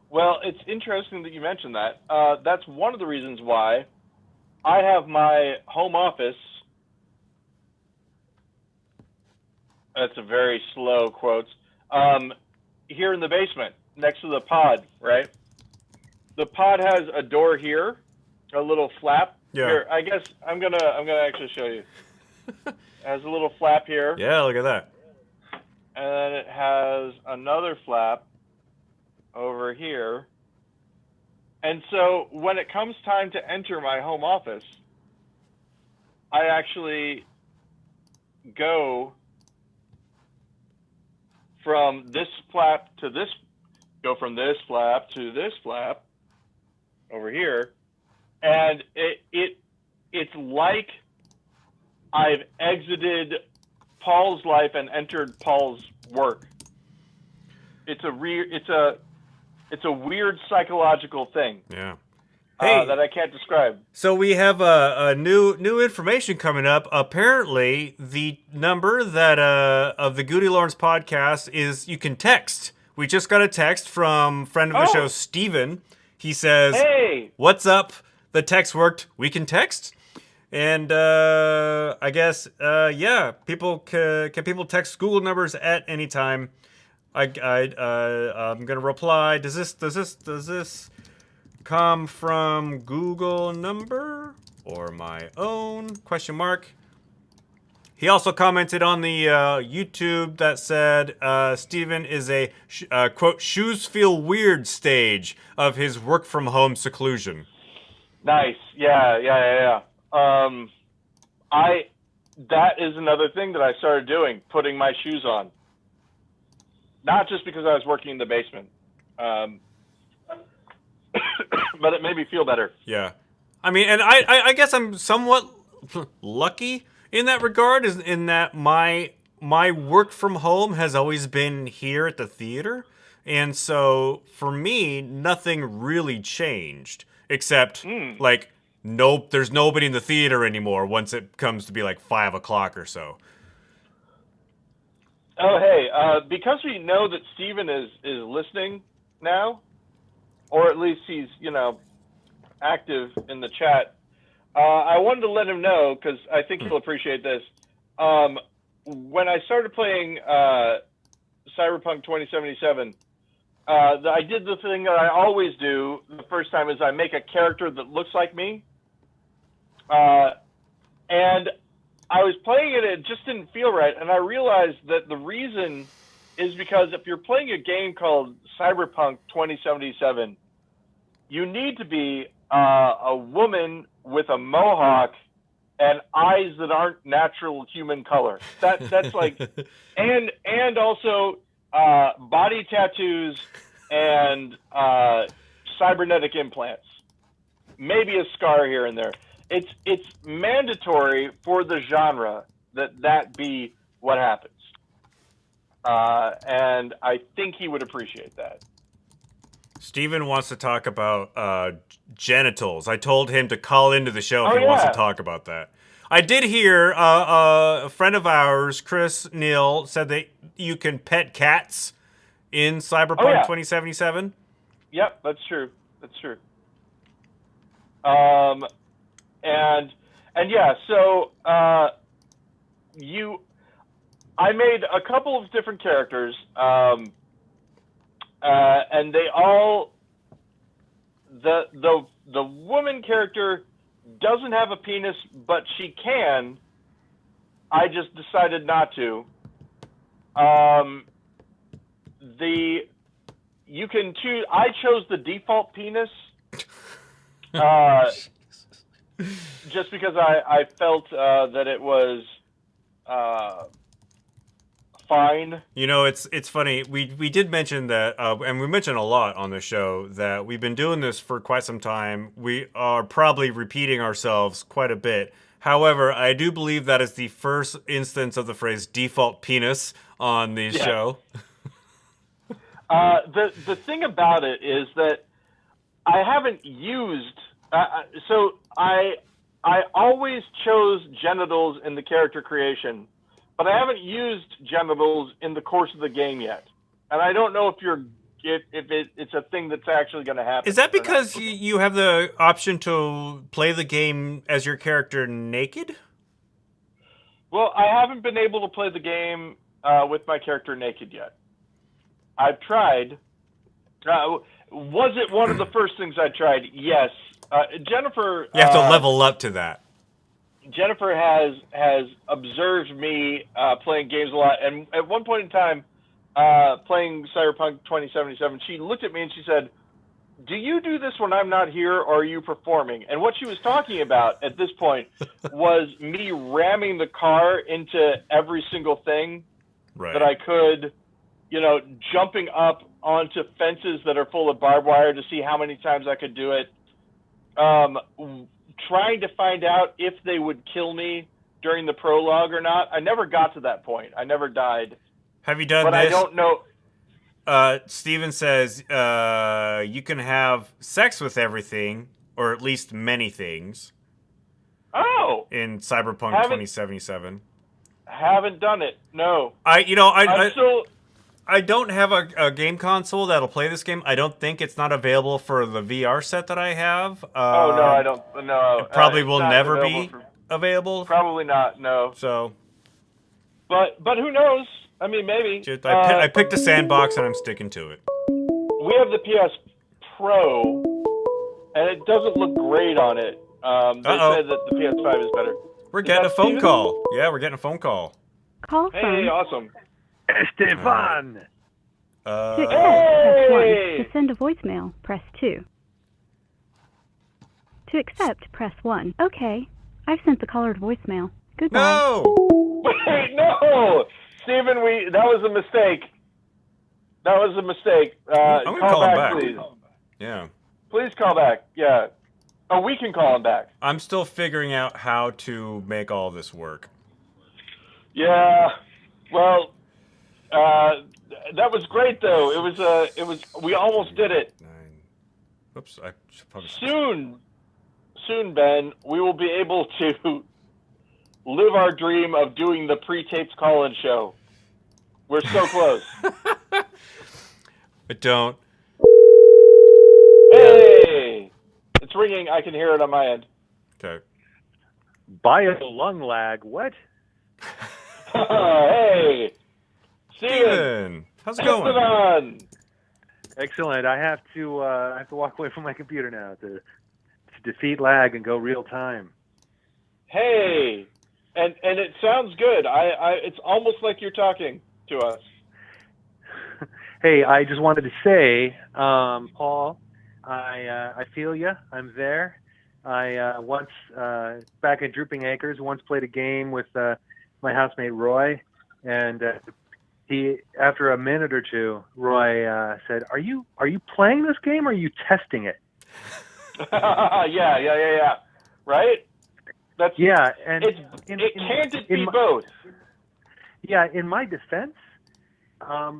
S1: Well, it's interesting that you mentioned that. That's one of the reasons why I have my home office. That's a very slow quote. Here in the basement, next to the pod, right? The pod has a door here, a little flap.
S2: Yeah.
S1: Here, I guess I'm gonna actually show you. It has a little flap here.
S2: Yeah, look at that.
S1: And then it has another flap over here. And so when it comes time to enter my home office, I actually go from this flap to this, go from this flap to this flap over here. And it's like I've exited Paul's life and entered Paul's work. It's a weird psychological thing.
S2: Yeah. Hey,
S1: that I can't describe.
S2: So we have a new information coming up. Apparently, the number that of the GudeLaurance podcast is you can text. We just got a text from friend of the show, Steven. He says,
S1: "Hey,
S2: what's up? The text worked. We can text." And I guess people can people text Google numbers at any time. I'm gonna reply. Does this come from Google number or my own? Question mark. He also commented on the YouTube that said Steven is a quote shoes feel weird stage of his work from home seclusion.
S1: Nice. Yeah. That is another thing that I started doing, putting my shoes on. Not just because I was working in the basement, but it made me feel better.
S2: Yeah. I mean, and I guess I'm somewhat lucky in that regard, is in that my work from home has always been here at the theater. And so for me, nothing really changed except there's nobody in the theater anymore once it comes to be like 5 o'clock or so.
S1: Oh, hey, because we know that Steven is listening now, or at least he's, active in the chat, I wanted to let him know, because I think he'll appreciate this. When I started playing Cyberpunk 2077, I did the thing that I always do the first time, is I make a character that looks like me. And I was playing it, it just didn't feel right. And I realized that the reason is because if you're playing a game called Cyberpunk 2077, you need to be a woman with a mohawk and eyes that aren't natural human color. That's like, and also body tattoos and cybernetic implants, maybe a scar here and there. It's mandatory for the genre that be what happens, and I think he would appreciate that.
S2: Steven wants to talk about genitals. I told him to call into the show if he wants to talk about that. I did hear a friend of ours, Chris Neal, said that you can pet cats in Cyberpunk 2077. Yep,
S1: that's true. And yeah, so I made a couple of different characters. and they all the woman character doesn't have a penis, but she can. I just decided not to. You can choose. I chose the default penis, just because I felt that it was fine.
S2: You know, it's funny. We did mention that, and we mentioned a lot on the show that we've been doing this for quite some time. We are probably repeating ourselves quite a bit. However, I do believe that is the first instance of the phrase default penis on the show.
S1: The thing about it is that I haven't used. So I always chose genitals in the character creation, but I haven't used genitals in the course of the game yet, and I don't know if it's a thing that's actually going to happen.
S2: Is that because you have the option to play the game as your character naked?
S1: Well, I haven't been able to play the game with my character naked yet. I've tried. Was it one of the first things I tried? Yes. Jennifer...
S2: You have to level up to that.
S1: Jennifer has observed me playing games a lot, and at one point in time, playing Cyberpunk 2077, she looked at me and she said, "Do you do this when I'm not here, or are you performing?" And what she was talking about at this point was me ramming the car into every single thing that I could, jumping up onto fences that are full of barbed wire to see how many times I could do it, trying to find out if they would kill me during the prologue or not. I never got to that point. I never died.
S2: Have you done
S1: this?
S2: But
S1: I don't know.
S2: Steven says you can have sex with everything, or at least many things.
S1: Oh!
S2: In Cyberpunk 2077.
S1: Haven't done it. No.
S2: I don't have a game console that'll play this game. I don't think it's not available for the VR set that I have.
S1: No, I don't. No.
S2: It probably will never be available.
S1: Probably not. No.
S2: So.
S1: But who knows? I mean, maybe.
S2: I picked a sandbox and I'm sticking to it.
S1: We have the PS Pro, and it doesn't look great on it. They said that the PS5 is better.
S2: We're getting a phone call. Yeah, we're getting a phone call.
S4: Call from...
S1: Hey, awesome.
S5: Esteban!
S4: To accept, press 1. To send a voicemail, press 2. To accept, press 1. Okay. I've sent the caller to voicemail. Goodbye.
S2: No!
S1: Wait, no! Steven, that was a mistake. That was a mistake.
S2: I'm going to call him back.
S1: Please.
S2: Yeah.
S1: Please call back. Yeah. Oh, we can call him back.
S2: I'm still figuring out how to make all this work.
S1: Yeah. Well, that was great though. It was. We almost did it.
S2: Oops. I should probably...
S1: Soon, Ben, we will be able to live our dream of doing the pre-taped call-in show. We're so close.
S2: But don't.
S1: Hey! It's ringing. I can hear it on my end.
S2: Okay.
S5: Bio-lung lag. What?
S1: Hey!
S2: Steven! How's it going?
S1: Esteban!
S5: Excellent. I have to walk away from my computer now to defeat lag and go real time.
S1: Hey! And it sounds good. It's almost like you're talking to us.
S5: Hey, I just wanted to say, Paul, I feel you. I'm there. I once, back in Drooping Acres, once played a game with my housemate Roy, and he, after a minute or two, Roy said, "Are you playing this game, or are you testing it?"
S1: Yeah. Right? That's
S5: and
S1: it can't be both.
S5: Yeah, in my defense,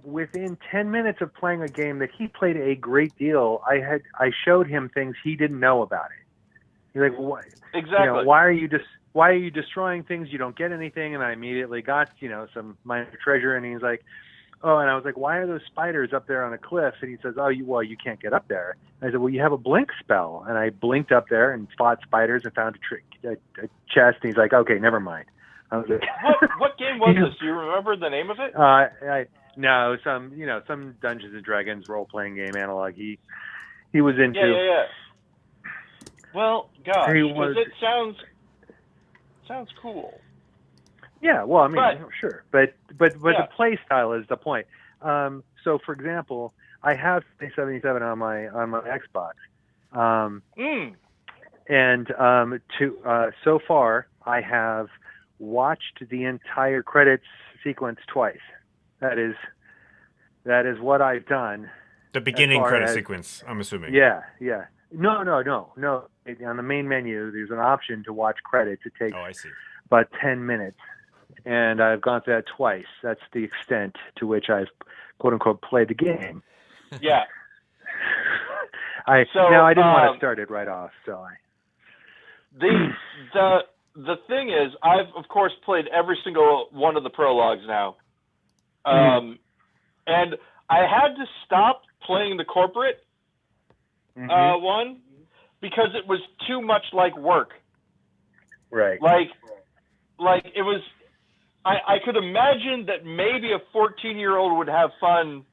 S5: within 10 minutes of playing a game that he played a great deal, I showed him things he didn't know about it. He's like, "What?
S1: Exactly.
S5: Why are you destroying things? You don't get anything." And I immediately got some minor treasure. And he's like, "Oh," and I was like, "Why are those spiders up there on a cliff?" And he says, "Oh, you can't get up there." And I said, "Well, you have a blink spell." And I blinked up there and fought spiders and found a chest. And he's like, "Okay, never mind." I was like,
S1: What game was this? Do you remember the name of it?
S5: No, some Dungeons and Dragons role playing game analog. He was into.
S1: Yeah. Well, gosh,
S5: He
S1: 'cause
S5: was-
S1: it sounds cool.
S5: Yeah, well, I mean,
S1: But-
S5: sure, but
S1: Yeah.
S5: the play style is the point. So, for example, I have 77 on my Xbox, and so far I have watched the entire credits sequence twice. That is what I've done.
S2: The beginning
S5: far
S2: credit
S5: as-
S2: sequence, I'm assuming.
S5: Yeah. No. On the main menu, there's an option to watch credits. It takes
S2: Oh, I see.
S5: about 10 minutes. And I've gone through that twice. That's the extent to which I've, quote unquote, played the game.
S1: Yeah.
S5: I didn't want to start it right off, so
S1: The thing is, I've of course played every single one of the prologues now, and I had to stop playing the corporate one because it was too much like work.
S5: Right.
S1: Like it was. I could imagine that maybe a 14-year-old would have fun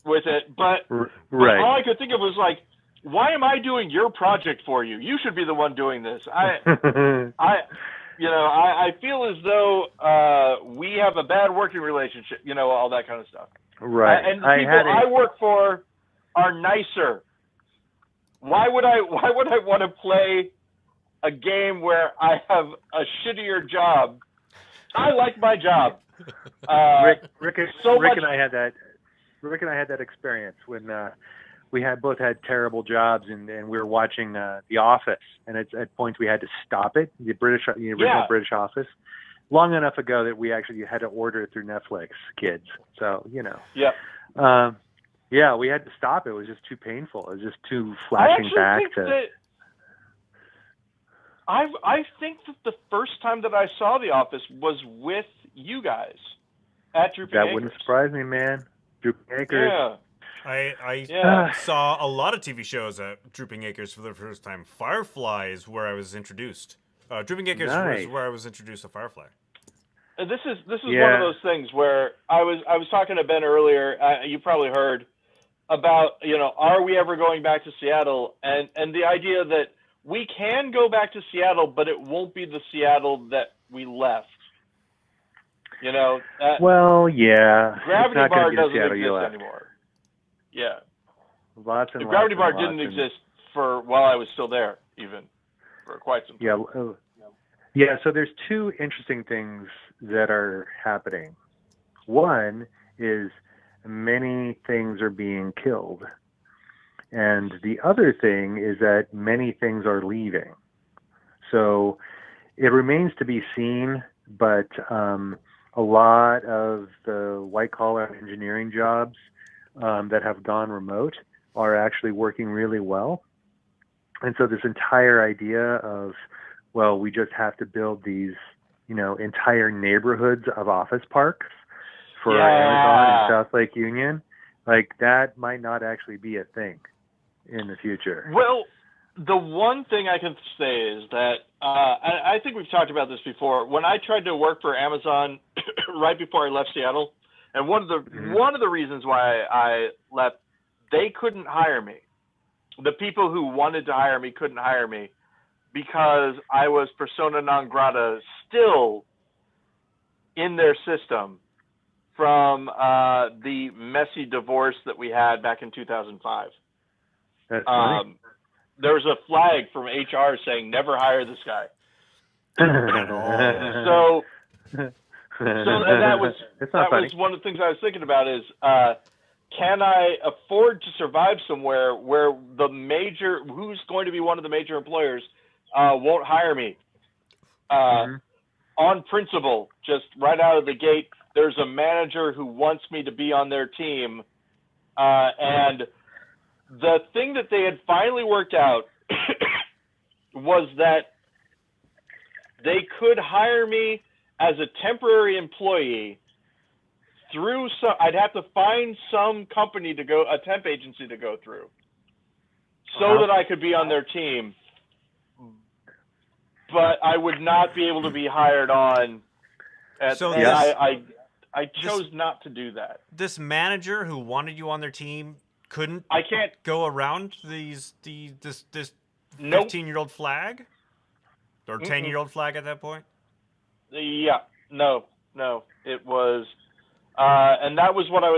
S1: with it, but all I could think of was like, why am I doing your project for you? You should be the one doing this. I feel as though we have a bad working relationship, all that kind of stuff.
S5: Right.
S1: And the people I work for are nicer. Why would I want to play a game where I have a shittier job? I like my job.
S5: Rick and I had that experience when we both had terrible jobs, and we were watching The Office, and at points we had to stop it, the original British Office, long enough ago that we actually had to order it through Netflix, kids. So
S1: Yeah.
S5: We had to stop it. It was just too painful. It was just too flashing back to.
S1: I think that the first time that I saw The Office was with you guys at Drooping Acres.
S5: That wouldn't surprise me, man. Drooping Acres.
S1: Yeah.
S2: I saw a lot of TV shows at Drooping Acres for the first time. Firefly is where I was introduced. Drooping Acres was where I was introduced to Firefly.
S1: This is one of those things where I was talking to Ben earlier. You probably heard about are we ever going back to Seattle, and the idea that we can go back to Seattle, but it won't be the Seattle that we left.
S5: Well, yeah.
S1: Gravity Bar doesn't
S5: Seattle,
S1: exist anymore. Yeah.
S5: Lots and
S1: the Gravity Bar
S5: lots
S1: didn't exist while I was still there, even for quite some time.
S5: Yeah. So there's two interesting things that are happening. One is many things are being killed. And the other thing is that many things are leaving. So it remains to be seen, but a lot of the white-collar engineering jobs that have gone remote are actually working really well. And so this entire idea of, well, we just have to build these, entire neighborhoods of office parks for Amazon and South Lake Union, like that might not actually be a thing in the future.
S1: Well, the one thing I can say is that I think we've talked about this before. When I tried to work for Amazon right before I left Seattle, and one of the reasons why I left, they couldn't hire me. The people who wanted to hire me couldn't hire me because I was persona non grata still in their system from the messy divorce that we had back in 2005.
S5: That's funny.
S1: There was a flag from HR saying never hire this guy. So and that was one of the things I was thinking about is can I afford to survive somewhere where who's going to be one of the major employers won't hire me on principle, just right out of the gate. There's a manager who wants me to be on their team, and the thing that they had finally worked out was that they could hire me as a temporary employee through I'd have to find some company to go, a temp agency to go through, so that I could be on their team. But I would not be able to be hired on. I chose not to do that.
S2: This manager who wanted you on their team couldn't.
S1: I can't
S2: go around this
S1: Nope.
S2: 15-year-old flag or 10-year-old flag at that point.
S1: Yeah, no, it was, and that was what I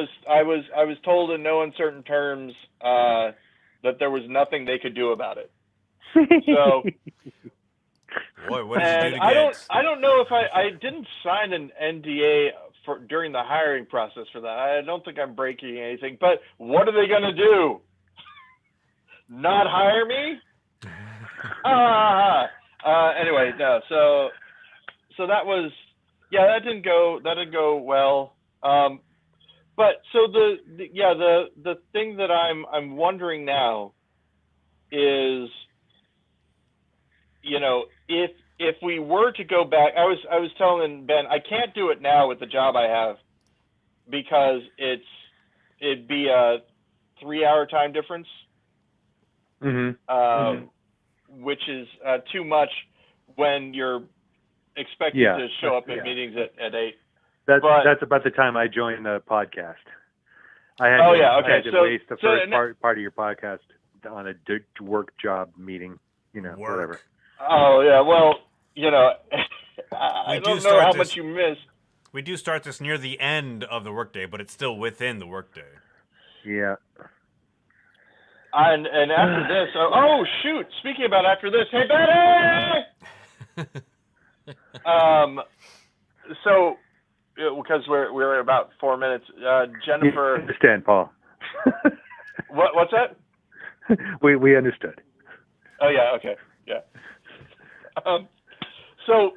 S1: was told in no uncertain terms that there was nothing they could do about it. So,
S2: boy, what did you do to
S1: I don't know if I didn't sign an NDA during the hiring process for that. I don't think I'm breaking anything. But what are they going to do? Not hire me? Anyway, no. So that was, that didn't go well. But so the thing that I'm wondering now is, if we were to go back, I was telling Ben, I can't do it now with the job I have because it'd be a 3-hour time difference, which is too much when you're expected to show up at meetings at 8.
S5: That's about the time I joined the podcast. I had to waste the first part of your podcast on a work job meeting, whatever.
S1: Oh yeah, well, I don't know how much you missed.
S2: We do start this near the end of the workday, but it's still within the workday.
S5: Yeah.
S1: And after this, shoot! Speaking about after this, hey Betty! So, because we're about 4 minutes, Jennifer.
S5: You understand, Paul?
S1: What's that?
S5: We understood.
S1: Oh yeah. Okay. Yeah. So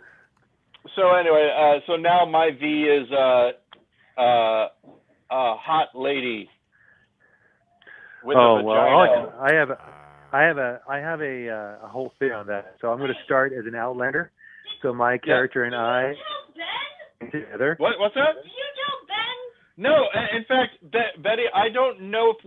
S1: anyway, so now my V is hot lady with a vagina.
S5: I have a whole thing on that. So I'm going to start as an outlander. So my character and I together.
S1: What's that?
S6: Did you tell Ben?
S1: No, in fact, Betty, I don't know if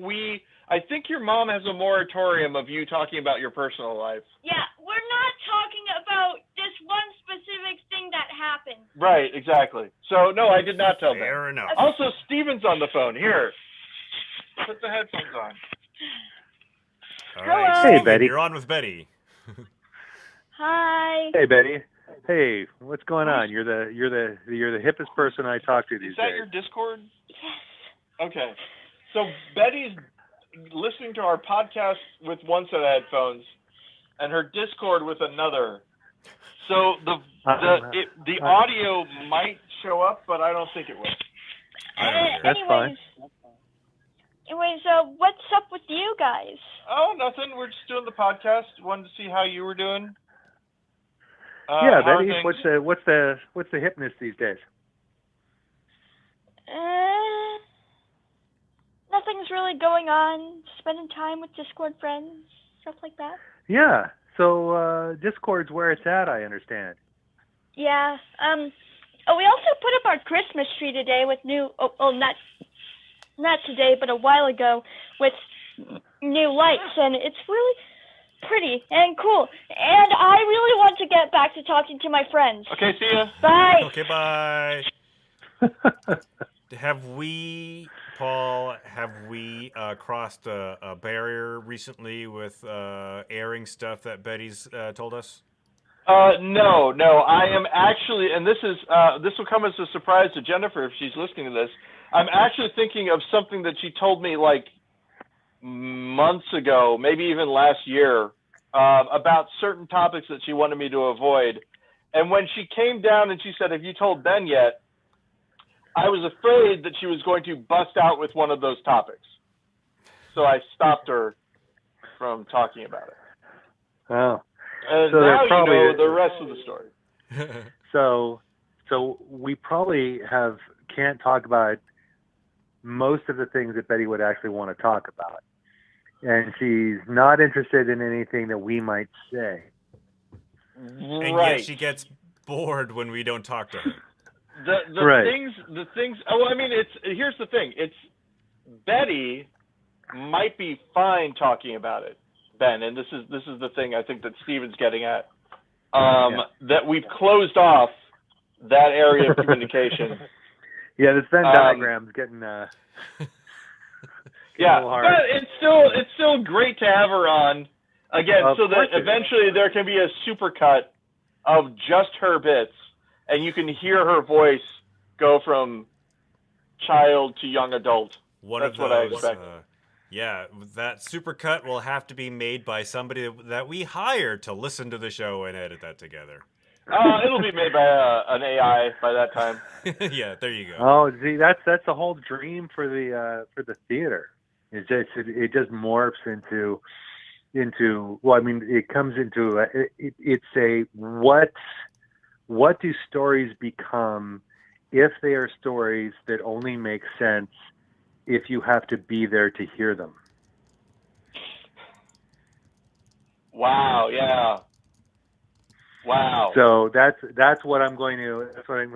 S1: I think your mom has a moratorium of you talking about your personal life.
S6: Yeah, we're not talking about this one specific thing that happened.
S1: Right, exactly. So, no, I did not tell
S2: Fair
S1: them.
S2: enough.
S1: Also, Steven's on the phone. Here. Put the headphones on.
S2: All right,
S5: Hey,
S2: Steven,
S5: Betty.
S2: You're on with Betty.
S6: Hi.
S5: Hey, Betty. Hey, what's going on? You're the hippest person I talk to these days.
S1: Is that your Discord?
S6: Yes.
S1: Okay. So Betty's listening to our podcast with one set of headphones and her Discord with another. So the audio might show up, but I don't think it will.
S5: That's fine.
S6: Anyways, what's up with you guys?
S1: Oh, nothing. We're just doing the podcast. Wanted to see how you were doing.
S5: Yeah, Betty. What's the hipness these days?
S6: Nothing's really going on. Spending time with Discord friends, stuff like that.
S5: Yeah. So Discord's where it's at, I understand.
S6: Yeah. We also put up our Christmas tree today with not today, but a while ago with new lights, and it's really pretty and cool. And I really want to get back to talking to my friends.
S1: Okay, see ya.
S6: Bye.
S2: Okay, bye. Have we crossed a barrier recently with airing stuff that Betty's told us?
S1: No. I am actually, and this will come as a surprise to Jennifer if she's listening to this. I'm actually thinking of something that she told me like months ago, maybe even last year, about certain topics that she wanted me to avoid. And when she came down and she said, "Have you told Ben yet?" I was afraid that she was going to bust out with one of those topics. So I stopped her from talking about it.
S5: Oh.
S1: And
S5: so
S1: now
S5: probably,
S1: you know the rest of the story.
S5: So we probably can't talk about most of the things that Betty would actually want to talk about. And she's not interested in anything that we might say.
S2: And yet she gets bored when we don't talk to her.
S1: The things. Oh, I mean, here's the thing. It's Betty might be fine talking about it, Ben, and this is the thing I think that Steven's getting at. That we've closed off that area of communication.
S5: Yeah, this Venn diagram's getting
S1: yeah,
S5: a little hard.
S1: but it's still great to have her on again, so that eventually there can be a supercut of just her bits, and you can hear her voice go from child to young adult. That's what I expect.
S2: Yeah, that supercut will have to be made by somebody that we hire to listen to the show and edit that together.
S1: It'll be made by an AI by that time.
S2: Yeah, there you go.
S5: Oh, see, that's the whole dream for the theater. It just morphs into well, I mean, it comes into it's a what do stories become if they are stories that only make sense if you have to be there to hear them.
S1: Wow, yeah. Wow.
S5: So that's what I'm going to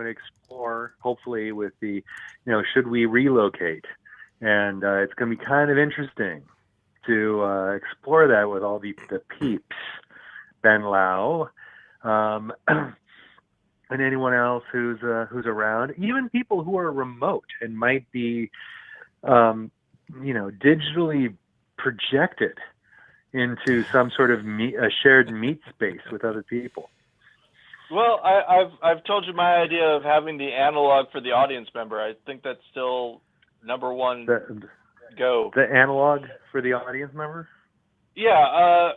S5: explore, hopefully, with the, should we relocate? And it's going to be kind of interesting to explore that with all the peeps, Ben Lau, and anyone else who's around, even people who are remote and might be, digitally projected into some sort of a shared meet space with other people.
S1: Well, I've told you my idea of having the analog for the audience member. I think that's still number one. Go.
S5: The analog for the audience member?
S1: Yeah.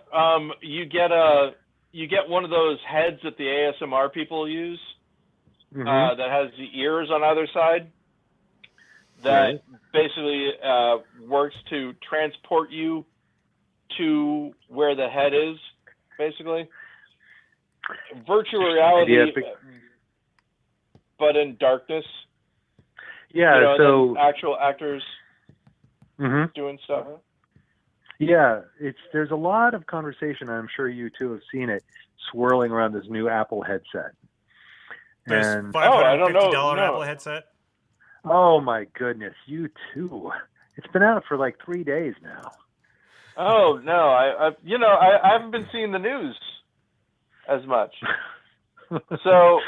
S1: You get one of those heads that the ASMR people use, that has the ears on either side. That basically works to transport you to where the head is, basically. Virtual reality, but in darkness.
S5: Yeah, so
S1: actual actors doing stuff.
S5: Yeah, there's a lot of conversation. I'm sure you two have seen it swirling around this new Apple headset.
S2: This
S5: and
S2: $550 Apple headset.
S5: Oh my goodness, you too. It's been out for like 3 days now.
S1: Oh no, I haven't been seeing the news as much. So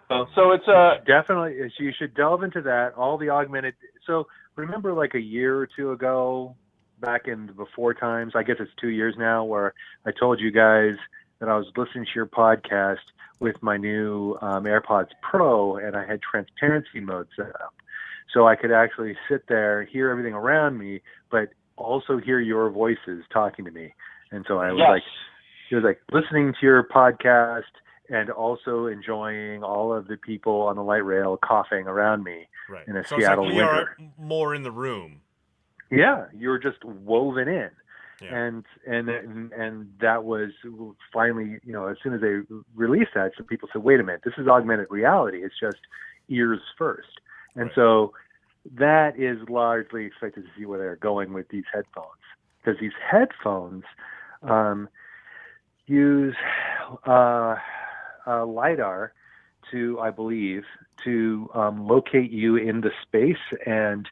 S1: it's
S5: definitely, you should delve into that. All the augmented. So remember, like a year or two ago, back in the before times, I guess it's 2 years now, where I told you guys that I was listening to your podcast with my new AirPods Pro, and I had transparency mode set up, so I could actually sit there, hear everything around me, but also hear your voices talking to me. And so I was it was like listening to your podcast and also enjoying all of the people on the light rail coughing around me in a Seattle winter.
S2: Are more in the room.
S5: Yeah, you're just woven in.
S2: Yeah.
S5: And that was finally, as soon as they released that, some people said, wait a minute, this is augmented reality. It's just ears first. And so that is largely expected to see where they're going with these headphones, because these headphones use LiDAR to, I believe, to locate you in the space, and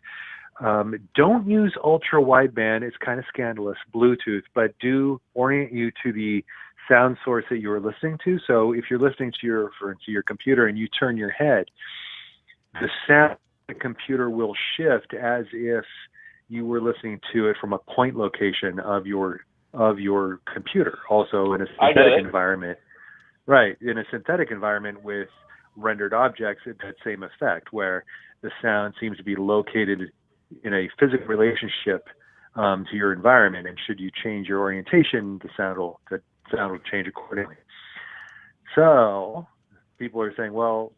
S5: don't use ultra wideband. It's kind of scandalous, Bluetooth, but do orient you to the sound source that you're listening to. So if you're listening to your computer and you turn your head, the sound of the computer will shift as if you were listening to it from a point location of your computer. Also in a synthetic environment. Right, in a synthetic environment with rendered objects, it's that same effect, where the sound seems to be located in a physical relationship to your environment, and should you change your orientation, the sound will change accordingly. So people are saying, well,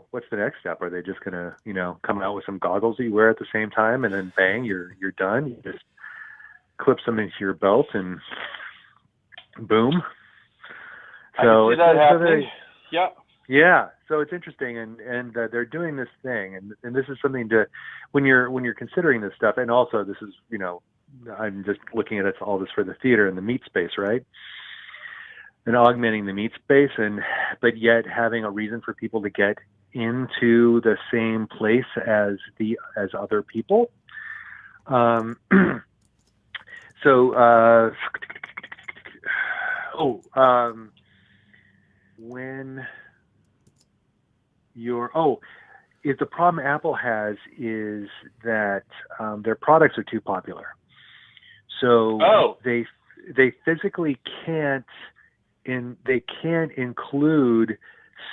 S5: what's the next step? Are they just going to, come out with some goggles that you wear at the same time, and then bang, you're done? You just clip them into your belt and boom. So
S1: I can see that happening.
S5: Yeah. So it's interesting, and they're doing this thing, and this is something to, when you're considering this stuff, and also this is, I'm just looking at all this for the theater and the meet space, right? And augmenting the meet space, but yet having a reason for people to get into the same place as other people. When you're is the problem Apple has is that their products are too popular. So they physically can't include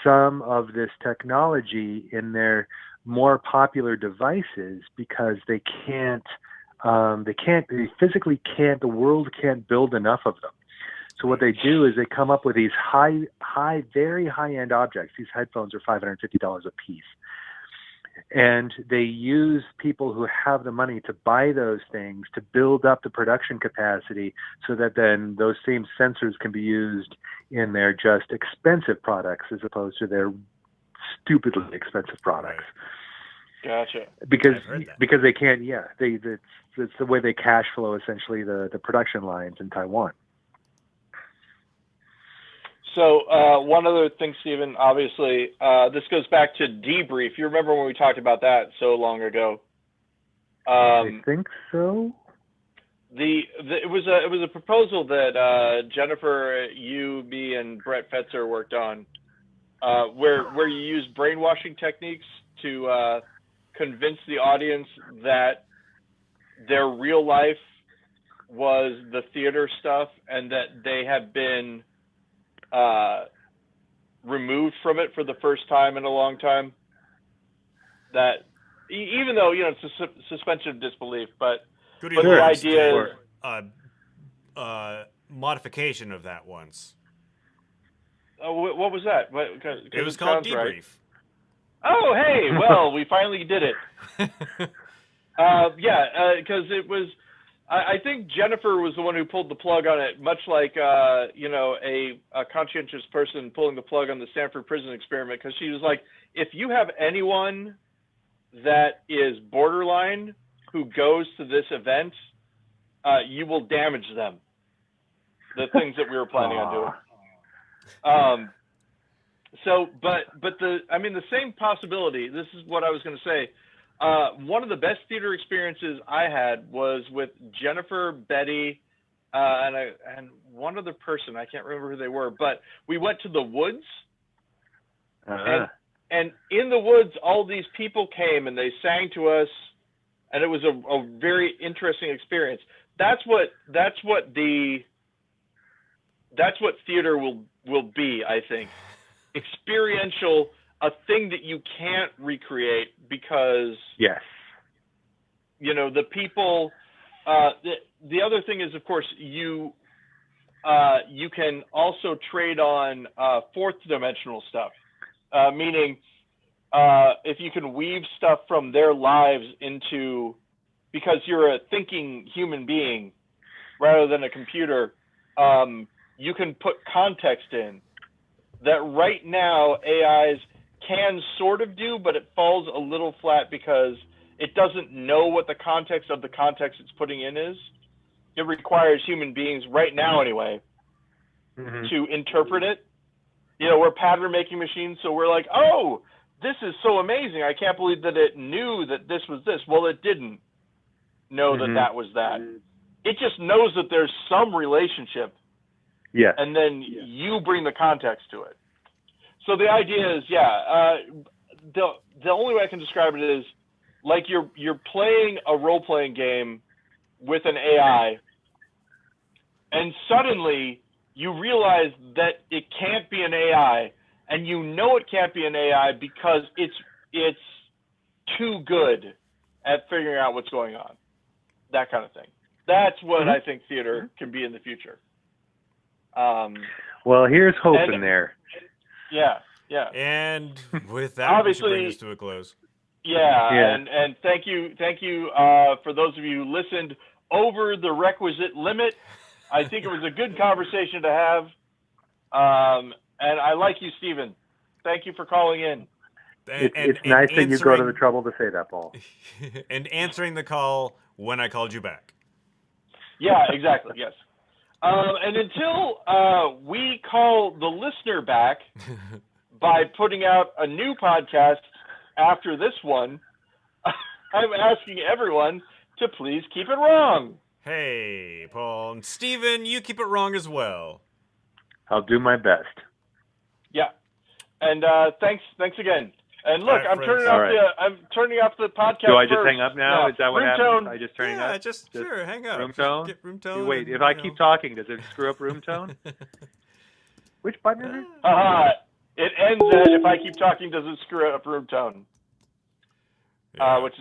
S5: some of this technology in their more popular devices because they physically can't, the world can't build enough of them. So what they do is they come up with these very high-end objects. These headphones are $550 a piece. And they use people who have the money to buy those things to build up the production capacity so that then those same sensors can be used in their just expensive products as opposed to their stupidly expensive products.
S1: Gotcha.
S5: Because they can't, it's the way they cash flow essentially the production lines in Taiwan.
S1: So one other thing, Stephen, obviously, this goes back to debrief. You remember when we talked about that so long ago?
S5: I think so.
S1: It was a proposal that Jennifer, you, me, and Brett Fetzer worked on, where you use brainwashing techniques to convince the audience that their real life was the theater stuff and that they had been removed from it for the first time in a long time. That even though it's a suspension of disbelief, but the idea is
S2: modification of that once.
S1: What was that?
S2: It was called debrief.
S1: Right. Oh, hey, well, we finally did it. Because it was. I think Jennifer was the one who pulled the plug on it, much like a conscientious person pulling the plug on the Stanford prison experiment, because she was like, if you have anyone that is borderline who goes to this event, you will damage them. The things that we were planning on doing. The same possibility. This is what I was going to say. One of the best theater experiences I had was with Jennifer, Betty, and one other person. I can't remember who they were, but we went to the woods. And in the woods, all these people came and they sang to us, and it was a very interesting experience. That's what theater will be, I think. Experiential, a thing that you can't recreate because the people. The other thing is, of course, you can also trade on fourth dimensional stuff, meaning if you can weave stuff from their lives into, because you're a thinking human being rather than a computer, you can put context in that right now AIs can sort of do, but it falls a little flat because it doesn't know what the context of the context it's putting in is. It requires human beings, right now anyway, to interpret it. We're pattern making machines, so we're like, oh, this is so amazing. I can't believe that it knew that this was this. Well, it didn't know that was that. It just knows that there's some relationship.
S5: Yeah.
S1: And then you bring the context to it. So the idea is, the only way I can describe it is like you're playing a role-playing game with an AI, and suddenly you realize that it can't be an AI, and you know it can't be an AI because it's too good at figuring out what's going on. That kind of thing. That's what I think theater can be in the future.
S5: Well, here's hope in there.
S1: Yeah.
S2: And with that, we should bring this to a close.
S1: And thank you for those of you who listened over the requisite limit. I think it was a good conversation to have. And I like you, Stephen. Thank you for calling in.
S5: It's nice that you go to the trouble to say that, Paul.
S2: And answering the call when I called you back.
S1: Yeah, exactly. Yes. And until we call the listener back by putting out a new podcast after this one, I'm asking everyone to please keep it wrong.
S2: Hey, Paul. And Steven, you keep it wrong as well.
S5: I'll do my best.
S1: Yeah. And thanks again. And look,
S2: All right,
S1: I'm turning off the podcast.
S5: Do I just
S1: first.
S5: hang up now? Is that what
S1: room
S5: happens?
S1: tone.
S5: I just turn
S2: Yeah,
S5: up?
S2: just sure, hang up.
S5: Room
S2: Just
S5: tone?
S2: get room tone.
S5: Wait,
S2: and,
S5: if I keep talking, does it screw up room tone? Which button is it?
S1: It ends at if I keep talking, does it screw up room tone?
S2: Yeah.
S1: Which is